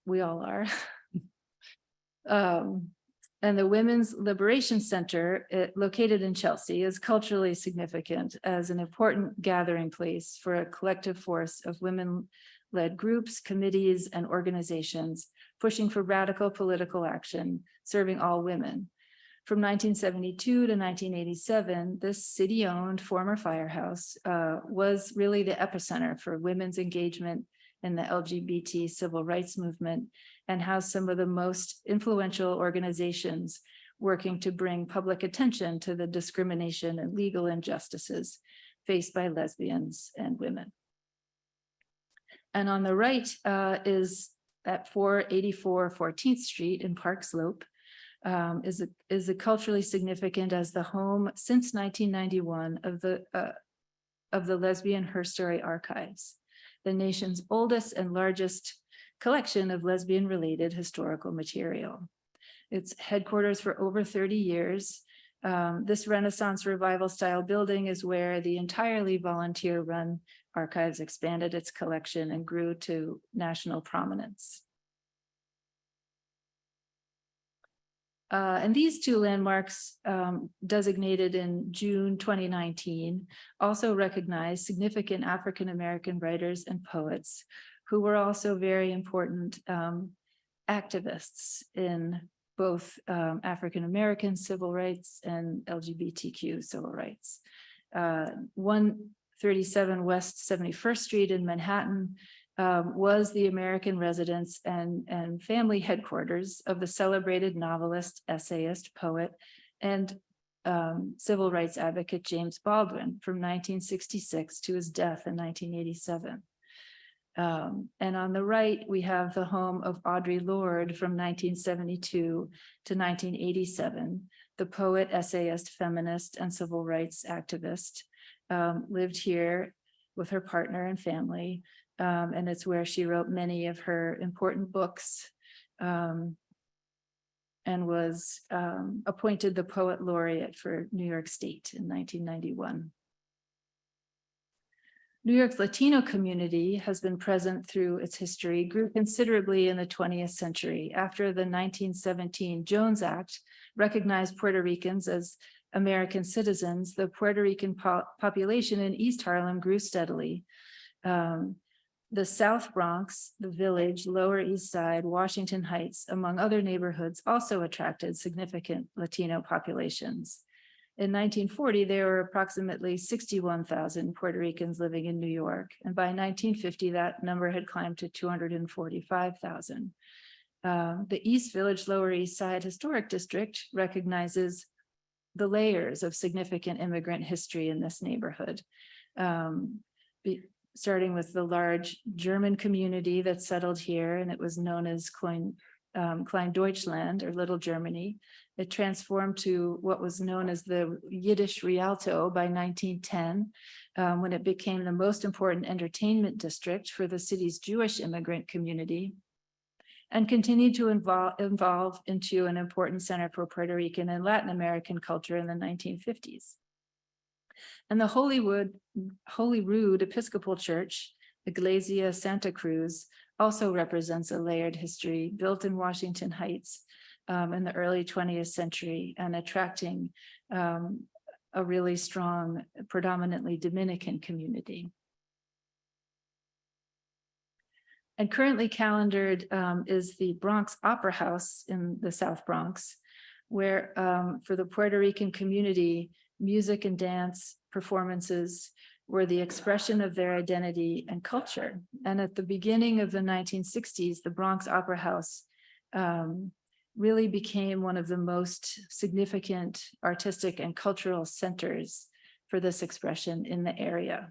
We all are. And the Women's Liberation Center, located in Chelsea, is culturally significant as an important gathering place for a collective force of women-led groups, committees, and organizations pushing for radical political action, serving all women. From 1972 to 1987, this city-owned former firehouse was really the epicenter for women's engagement in the LGBT civil rights movement, and housed some of the most influential organizations working to bring public attention to the discrimination and legal injustices faced by lesbians and women. And on the right is at 484 14th Street in Park Slope, is a culturally significant as the home since 1991 of the Lesbian Her Story Archives, the nation's oldest and largest collection of lesbian-related historical material. It's headquarters for over 30 years. This Renaissance revival style building is where the entirely volunteer-run archives expanded its collection and grew to national prominence. And these two landmarks, designated in June 2019, also recognize significant African-American writers and poets who were also very important activists in both African-American civil rights and LGBTQ civil rights. 137 West 71st Street in Manhattan was the American residence and family headquarters of the celebrated novelist, essayist, poet, and civil rights advocate James Baldwin from 1966 to his death in 1987. And on the right, we have the home of Audre Lorde from 1972 to 1987, the poet, essayist, feminist, and civil rights activist, lived here with her partner and family. And it's where she wrote many of her important books, and was appointed the Poet Laureate for New York State in 1991. New York's Latino community has been present through its history, grew considerably in the 20th century. After the 1917 Jones Act recognized Puerto Ricans as American citizens, the Puerto Rican population in East Harlem grew steadily. The South Bronx, the Village, Lower East Side, Washington Heights, among other neighborhoods, also attracted significant Latino populations. In 1940, there were approximately 61,000 Puerto Ricans living in New York, and by 1950, that number had climbed to 245,000. The East Village, Lower East Side Historic District recognizes the layers of significant immigrant history in this neighborhood. Starting with the large German community that settled here, and it was known as Klein Deutschland, or Little Germany. It transformed to what was known as the Yiddish Rialto by 1910, when it became the most important entertainment district for the city's Jewish immigrant community, and continued to evolve into an important center for Puerto Rican and Latin American culture in the 1950s. And the Holyrood Episcopal Church, Iglesia Santa Cruz, also represents a layered history built in Washington Heights in the early 20th century, and attracting a really strong, predominantly Dominican community. And currently calendared is the Bronx Opera House in the South Bronx, where for the Puerto Rican community, music and dance performances were the expression of their identity and culture. And at the beginning of the 1960s, the Bronx Opera House really became one of the most significant artistic and cultural centers for this expression in the area.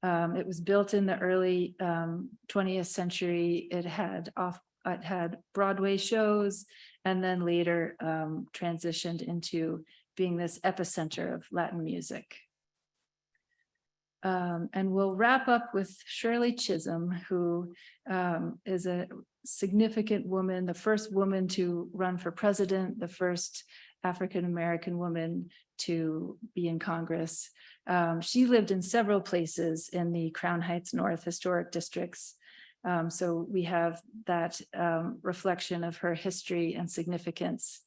It was built in the early 20th century. It had Broadway shows, and then later transitioned into being this epicenter of Latin music. And we'll wrap up with Shirley Chisholm, who is a significant woman, the first woman to run for president, the first African-American woman to be in Congress. She lived in several places in the Crown Heights North historic districts. So we have that reflection of her history and significance,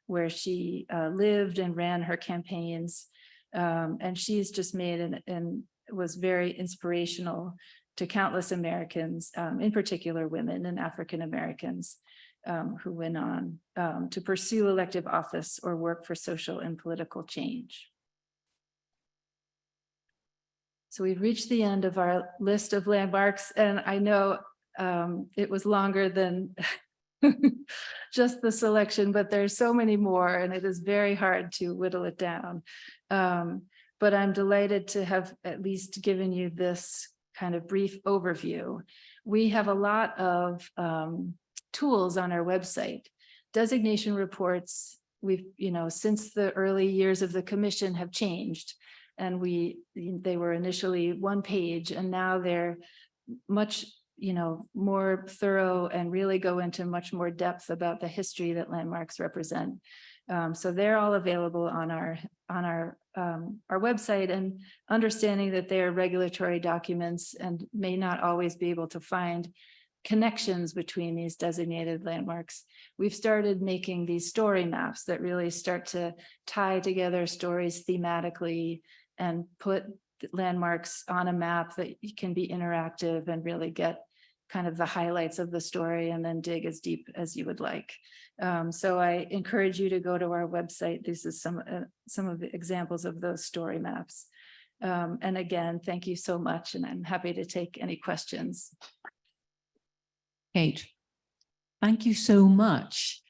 where she lived and ran her campaigns. And she's just made and was very inspirational to countless Americans, in particular women and African Americans, who went on to pursue elective office or work for social and political change. So we've reached the end of our list of landmarks, and I know it was longer than just the selection, but there's so many more, and it is very hard to whittle it down. But I'm delighted to have at least given you this kind of brief overview. We have a lot of tools on our website. Designation reports, since the early years of the commission have changed, and they were initially one page, and now they're much more thorough and really go into much more depth about the history that landmarks represent. So they're all available on our website, and understanding that they are regulatory documents and may not always be able to find connections between these designated landmarks. We've started making these story maps that really start to tie together stories thematically and put landmarks on a map that can be interactive and really get kind of the highlights of the story and then dig as deep as you would like. So I encourage you to go to our website. This is some of the examples of those story maps. And again, thank you so much, and I'm happy to take any questions. Kate, thank you so much.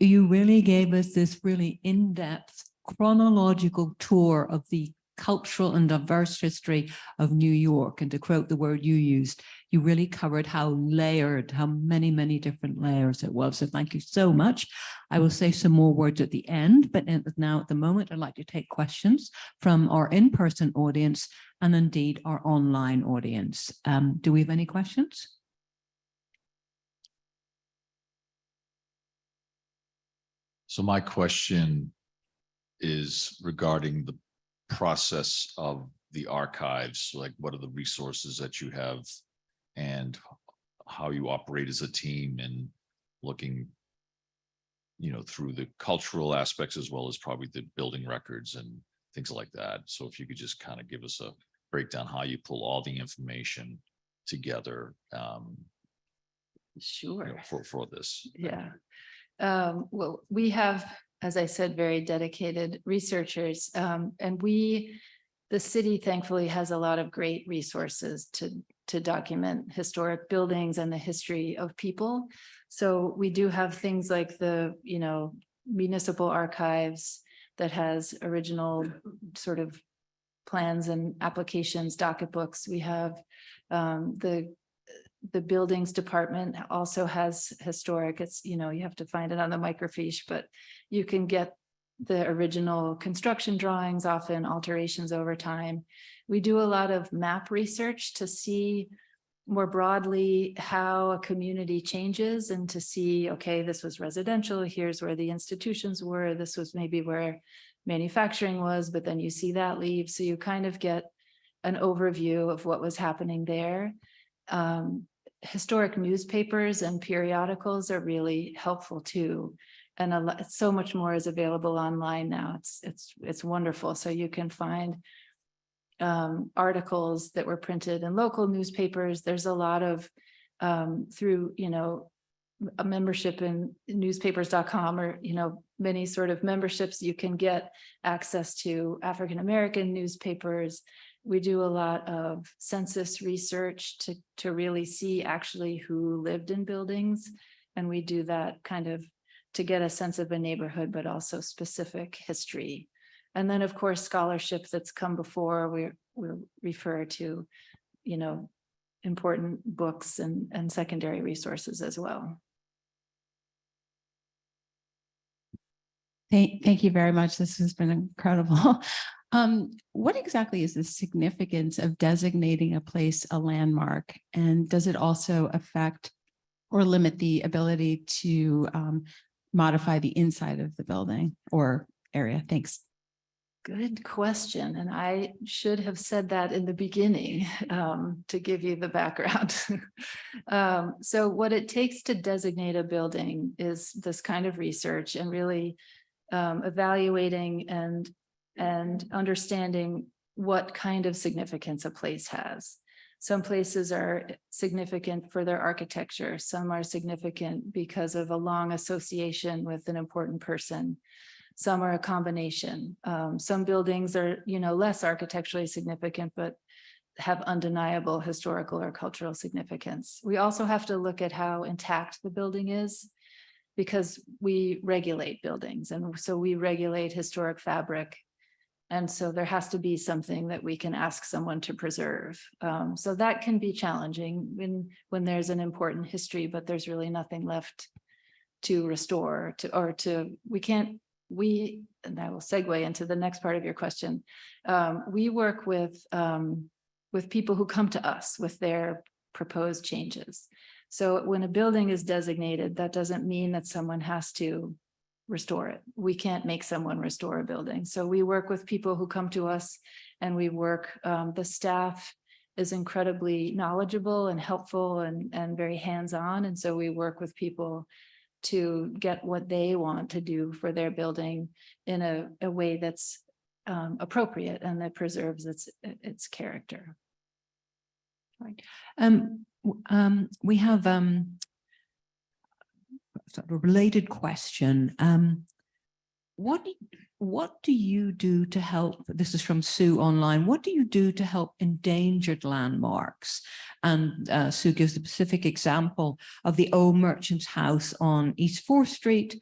You really gave us this really in-depth chronological tour of the cultural and diverse history of New York. And to quote the word you used, you really covered how layered, how many, many different layers it was. So thank you so much. I will say some more words at the end, but now at the moment, I'd like to take questions from our in-person audience and indeed our online audience. Do we have any questions? So my question is regarding the process of the archives, like what are the resources that you have and how you operate as a team, and looking, through the cultural aspects as well as probably the building records and things like that. So if you could just kind of give us a breakdown how you pull all the information together Sure. For this. Yeah. Well, we have, as I said, very dedicated researchers, and the city thankfully has a lot of great resources to document historic buildings and the history of people. So we do have things like the, municipal archives that has original sort of plans and applications, docket books. We have the buildings department also has historic. It's, you have to find it on the microfiche, but you can get the original construction drawings, often alterations over time. We do a lot of map research to see more broadly how a community changes, and to see, okay, this was residential, here's where the institutions were, this was maybe where manufacturing was, but then you see that leave. So you kind of get an overview of what was happening there. Historic newspapers and periodicals are really helpful too. And so much more is available online now. It's wonderful. So you can find articles that were printed in local newspapers. There's a lot of through, a membership in newspapers.com, or, many sort of memberships, you can get access to African-American newspapers. We do a lot of census research to really see actually who lived in buildings. And we do that kind of to get a sense of a neighborhood, but also specific history. And then, of course, scholarship that's come before, we refer to, important books and secondary resources as well. Thank you very much. This has been incredible. What exactly is the significance of designating a place a landmark? And does it also affect or limit the ability to modify the inside of the building or area? Thanks. Good question. And I should have said that in the beginning to give you the background. So what it takes to designate a building is this kind of research and really evaluating and understanding what kind of significance a place has. Some places are significant for their architecture. Some are significant because of a long association with an important person. Some are a combination. Some buildings are, less architecturally significant, but have undeniable historical or cultural significance. We also have to look at how intact the building is, because we regulate buildings. And so we regulate historic fabric. And so there has to be something that we can ask someone to preserve. So that can be challenging when there's an important history, but there's really nothing left to restore and I will segue into the next part of your question. We work with people who come to us with their proposed changes. So when a building is designated, that doesn't mean that someone has to restore it. We can't make someone restore a building. So we work with people who come to us, and we work, the staff is incredibly knowledgeable and helpful and very hands-on. And so we work with people to get what they want to do for their building in a way that's appropriate and that preserves its character. Right. We have sort of a related question. What do you do to help? This is from Sue online. What do you do to help endangered landmarks? And Sue gives the specific example of the old Merchant's House on East 4th Street,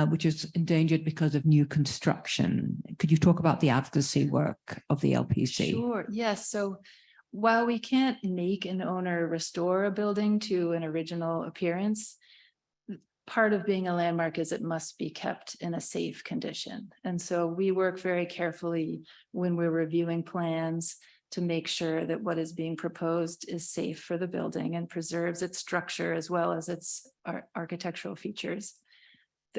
which is endangered because of new construction. Could you talk about the advocacy work of the LPC? Sure. Yes. So while we can't make an owner restore a building to an original appearance, part of being a landmark is it must be kept in a safe condition. And so we work very carefully when we're reviewing plans to make sure that what is being proposed is safe for the building and preserves its structure as well as its architectural features.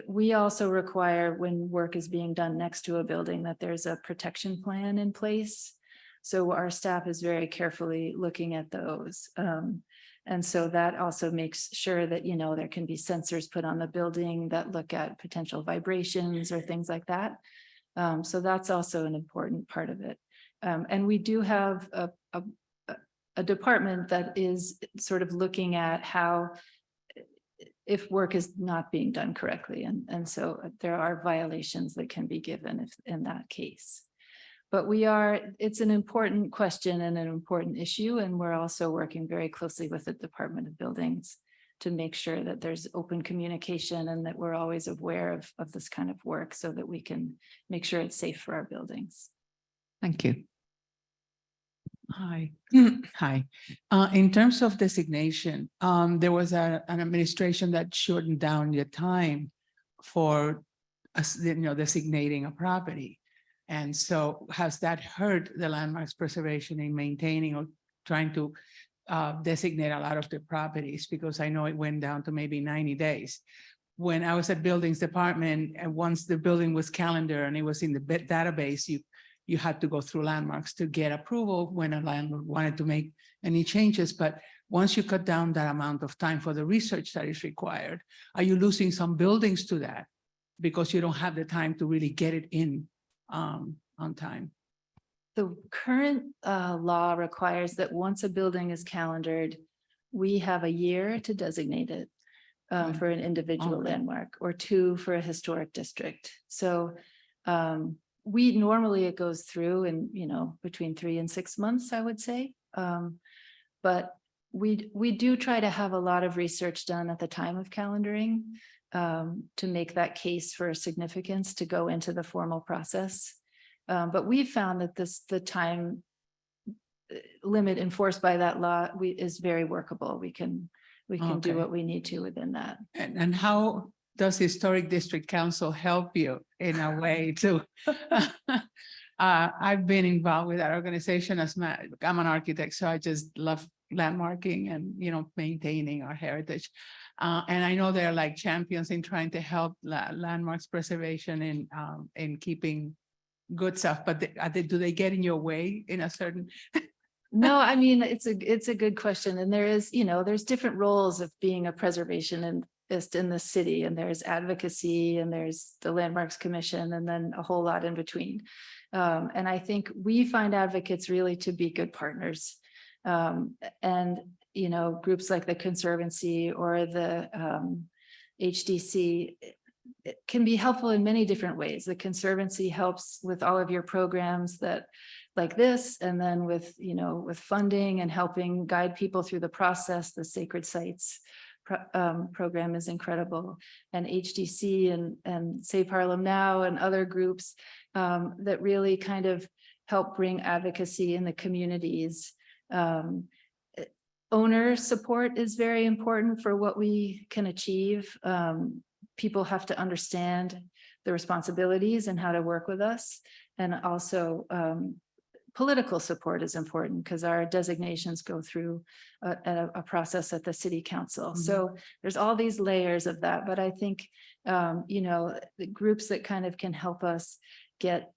We also require, when work is being done next to a building, that there's a protection plan in place. So our staff is very carefully looking at those. And so that also makes sure that, there can be sensors put on the building that look at potential vibrations or things like that. So that's also an important part of it. And we do have a department that is sort of looking at how, if work is not being done correctly. And so there are violations that can be given in that case. But it's an important question and an important issue. And we're also working very closely with the Department of Buildings to make sure that there's open communication and that we're always aware of this kind of work so that we can make sure it's safe for our buildings. Thank you. Hi. Hi. In terms of designation, there was an administration that shortened down the time for designating a property. And so has that hurt the landmarks preservation in maintaining or trying to designate a lot of the properties? Because I know it went down to maybe 90 days. When I was at buildings department, and once the building was calendar and it was in the database, you had to go through landmarks to get approval when a landlord wanted to make any changes. But once you cut down that amount of time for the research that is required, are you losing some buildings to that because you don't have the time to really get it in on time? The current law requires that once a building is calendared, we have a year to designate it for an individual landmark, or 2 for a historic district. So normally it goes through in, between 3 and 6 months, I would say. But we do try to have a lot of research done at the time of calendaring to make that case for significance to go into the formal process. But we've found that the time limit enforced by that law is very workable. We can do what we need to within that. And how does Historic District Council help you in a way to I've been involved with that organization I'm an architect, so I just love landmarking and, maintaining our heritage. And I know they're like champions in trying to help landmarks preservation in keeping good stuff, but do they get in your way in a certain? No, I mean, it's a good question. And there is, there's different roles of being a preservationist in the city, and there's advocacy, and there's the Landmarks Commission, and then a whole lot in between. And I think we find advocates really to be good partners. And, groups like the Conservancy or the HDC it can be helpful in many different ways. The Conservancy helps with all of your programs like this, and then with funding and helping guide people through the process. The Sacred Sites program is incredible, and HDC and Save Harlem Now and other groups that really kind of help bring advocacy in the communities. Owner support is very important for what we can achieve. People have to understand the responsibilities and how to work with us. And also political support is important because our designations go through a process at the city council. Mm-hmm. So there's all these layers of that. But I think, the groups that kind of can help us get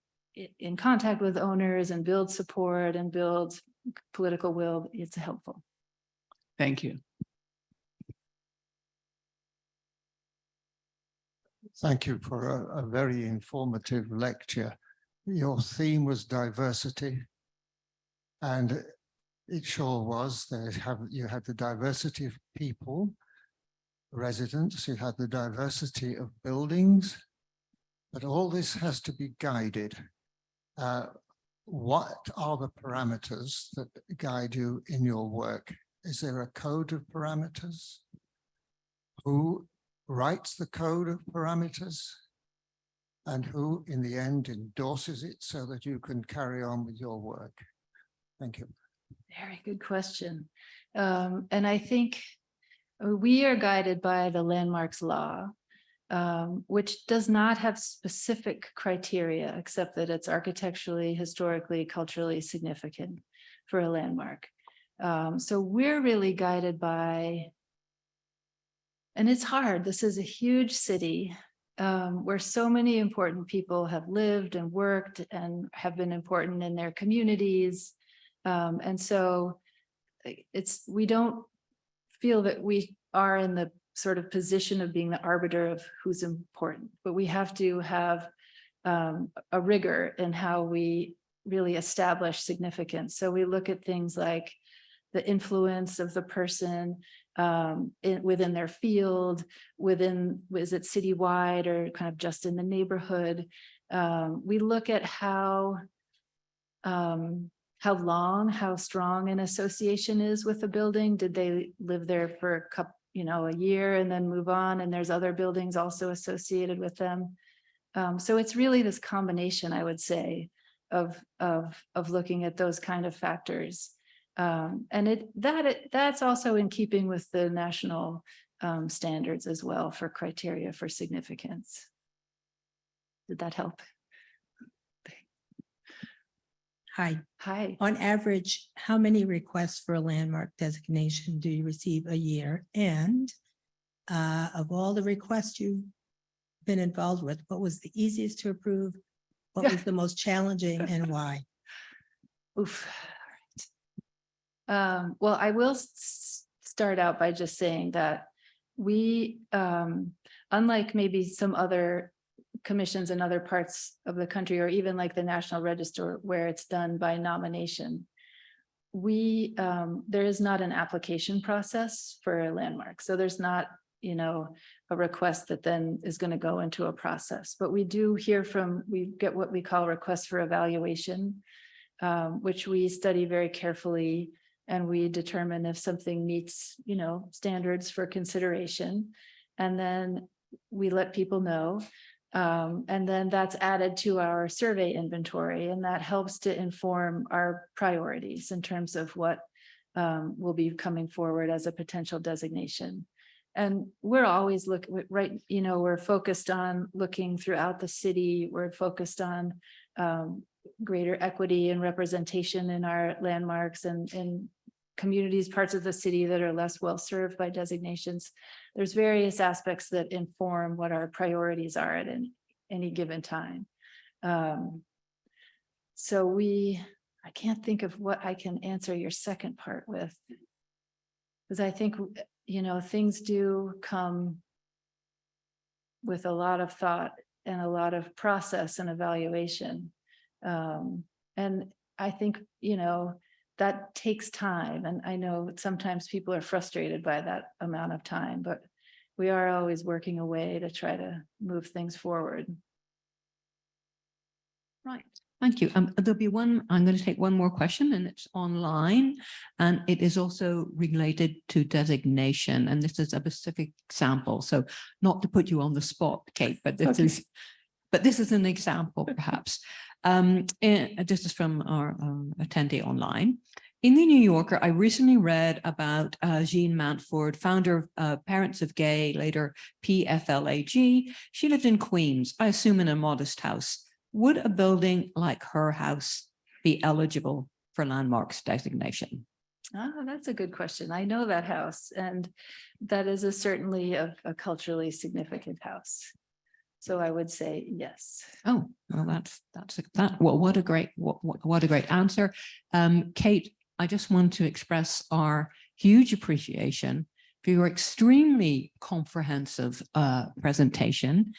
in contact with owners and build support and build political will, it's helpful. Thank you. Thank you for a very informative lecture. Your theme was diversity, and it sure was. You had the diversity of people, residents, you had the diversity of buildings, but all this has to be guided. What are the parameters that guide you in your work? Is there a code of parameters? Who writes the code of parameters, and who in the end endorses it so that you can carry on with your work? Thank you. Very good question. And I think we are guided by the landmarks law, which does not have specific criteria, except that it's architecturally, historically, culturally significant for a landmark. So we're really guided by, and it's hard. This is a huge city where so many important people have lived and worked and have been important in their communities. And so we don't feel that we are in the sort of position of being the arbiter of who's important, but we have to have a rigor in how we really establish significance. So we look at things like the influence of the person within their field, is it citywide or kind of just in the neighborhood? We look at how strong an association is with a building. Did they live there for a year and then move on? And there's other buildings also associated with them. So it's really this combination, I would say, of looking at those kind of factors. And that's also in keeping with the national standards as well for criteria for significance. Did that help? Hi. Hi. On average, how many requests for a landmark designation do you receive a year? And of all the requests you've been involved with, what was the easiest to approve? What was the most challenging and why? Oof. Well, I will start out by just saying that we, unlike maybe some other commissions in other parts of the country, or even like the National Register where it's done by nomination, there is not an application process for a landmark. So there's not, a request that then is going to go into a process. But we do we get what we call requests for evaluation, which we study very carefully. And we determine if something meets, standards for consideration. And then we let people know. And then that's added to our survey inventory. And that helps to inform our priorities in terms of what will be coming forward as a potential designation. And we're always we're focused on looking throughout the city. We're focused on greater equity and representation in our landmarks and in communities, parts of the city that are less well served by designations. There's various aspects that inform what our priorities are at any given time. So I can't think of what I can answer your second part with. Because I think, things do come with a lot of thought and a lot of process and evaluation. And I think, that takes time. And I know sometimes people are frustrated by that amount of time, but we are always working away to try to move things forward. Right. Thank you. There'll be I'm going to take one more question, and it's online, and it is also related to designation. And this is a specific example. So not to put you on the spot, Kate, but this is an example, perhaps. This is from our attendee online. In the New Yorker, I recently read about Jean Mantford, founder of Parents of Gay, later PFLAG. She lived in Queens, I assume in a modest house. Would a building like her house be eligible for landmarks designation? Oh, that's a good question. I know that house, and that is certainly a culturally significant house. So I would say yes. Oh, well, what a great answer. Kate, I just want to express our huge appreciation for your extremely comprehensive presentation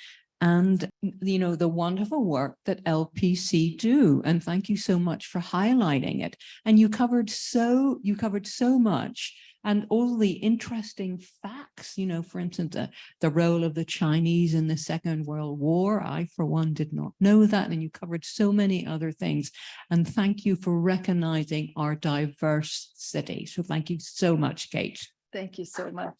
and, the wonderful work that LPC do. And thank you so much for highlighting it. And you covered so much, and all the interesting facts, for instance, the role of the Chinese in the Second World War. I, for one, did not know that. And you covered so many other things. And thank you for recognizing our diverse city. So thank you so much, Kate. Thank you so much.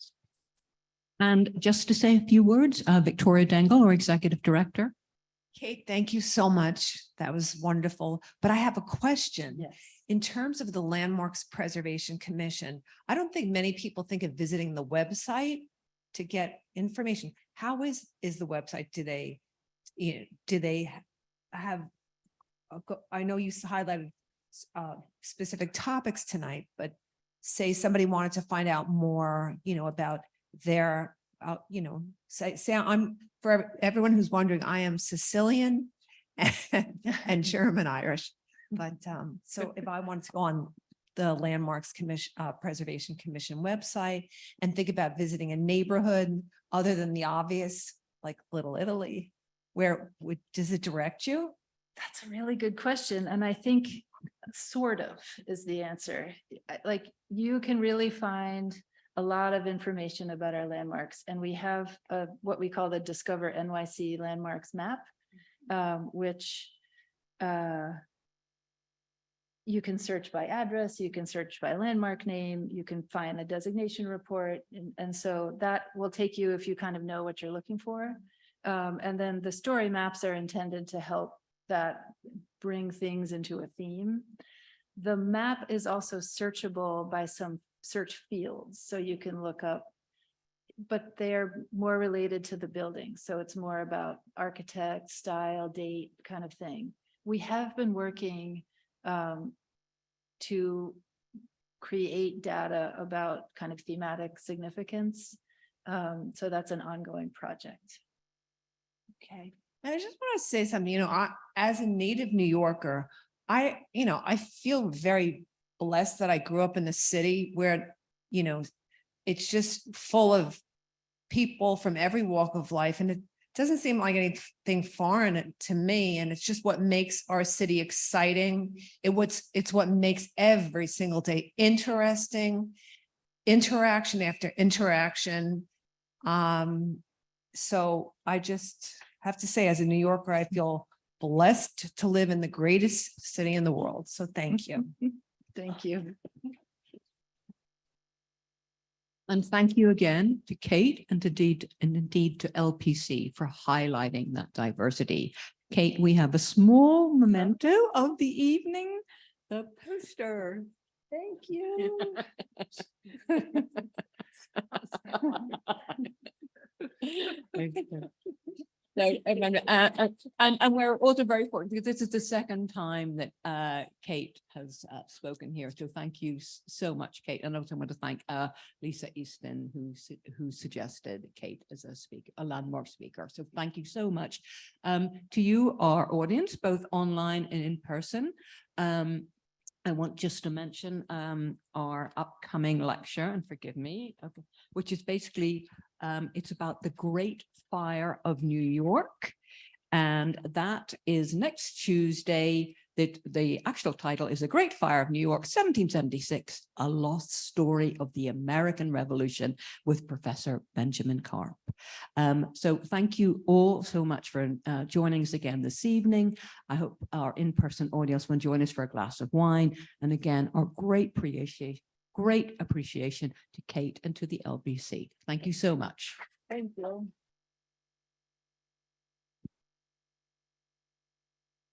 And just to say a few words, Victoria Dangle, our Executive Director. Kate, thank you so much. That was wonderful. But I have a question. Yes. In terms of the Landmarks Preservation Commission, I don't think many people think of visiting the website to get information. How is the website? Do they have, I know you highlighted specific topics tonight, but say somebody wanted to find out more, about their, say I'm, for everyone who's wondering, I am Sicilian and German Irish. But so if I wanted to go on the Landmarks Commission, Preservation Commission website and think about visiting a neighborhood other than the obvious, like Little Italy, does it direct you? That's a really good question. And I think sort of is the answer. Like, you can really find a lot of information about our landmarks. And we have what we call the Discover NYC Landmarks map, which you can search by address, you can search by landmark name, you can find a designation report. And so that will take you if you kind of know what you're looking for. And then the story maps are intended to help that bring things into a theme. The map is also searchable by some search fields, so you can look up, but they're more related to the building. So it's more about architect, style, date kind of thing. We have been working to create data about kind of thematic significance. So that's an ongoing project. Okay. And I just want to say something, as a native New Yorker, I feel very blessed that I grew up in the city where, it's just full of people from every walk of life. And it doesn't seem like anything foreign to me. And it's just what makes our city exciting. It's what makes every single day interesting, interaction after interaction. So I just have to say, as a New Yorker, I feel blessed to live in the greatest city in the world. So thank you. Thank you. And thank you again to Kate and indeed to LPC for highlighting that diversity. Kate, we have a small memento of the evening, the poster. Thank you. No, and we're also very fortunate because this is the second time that Kate has spoken here. So thank you so much, Kate. And also want to thank Lisa Easton, who suggested Kate as a speaker, a landmark speaker. So thank you so much to you, our audience, both online and in person. I want just to mention our upcoming lecture, and forgive me, which is basically, it's about the Great Fire of New York. And that is next Tuesday. The actual title is The Great Fire of New York, 1776, A Lost Story of the American Revolution with Professor Benjamin Karp. So thank you all so much for joining us again this evening. I hope our in-person audience will join us for a glass of wine. And again, our great appreciation to Kate and to the LBC. Thank you so much. Thank you.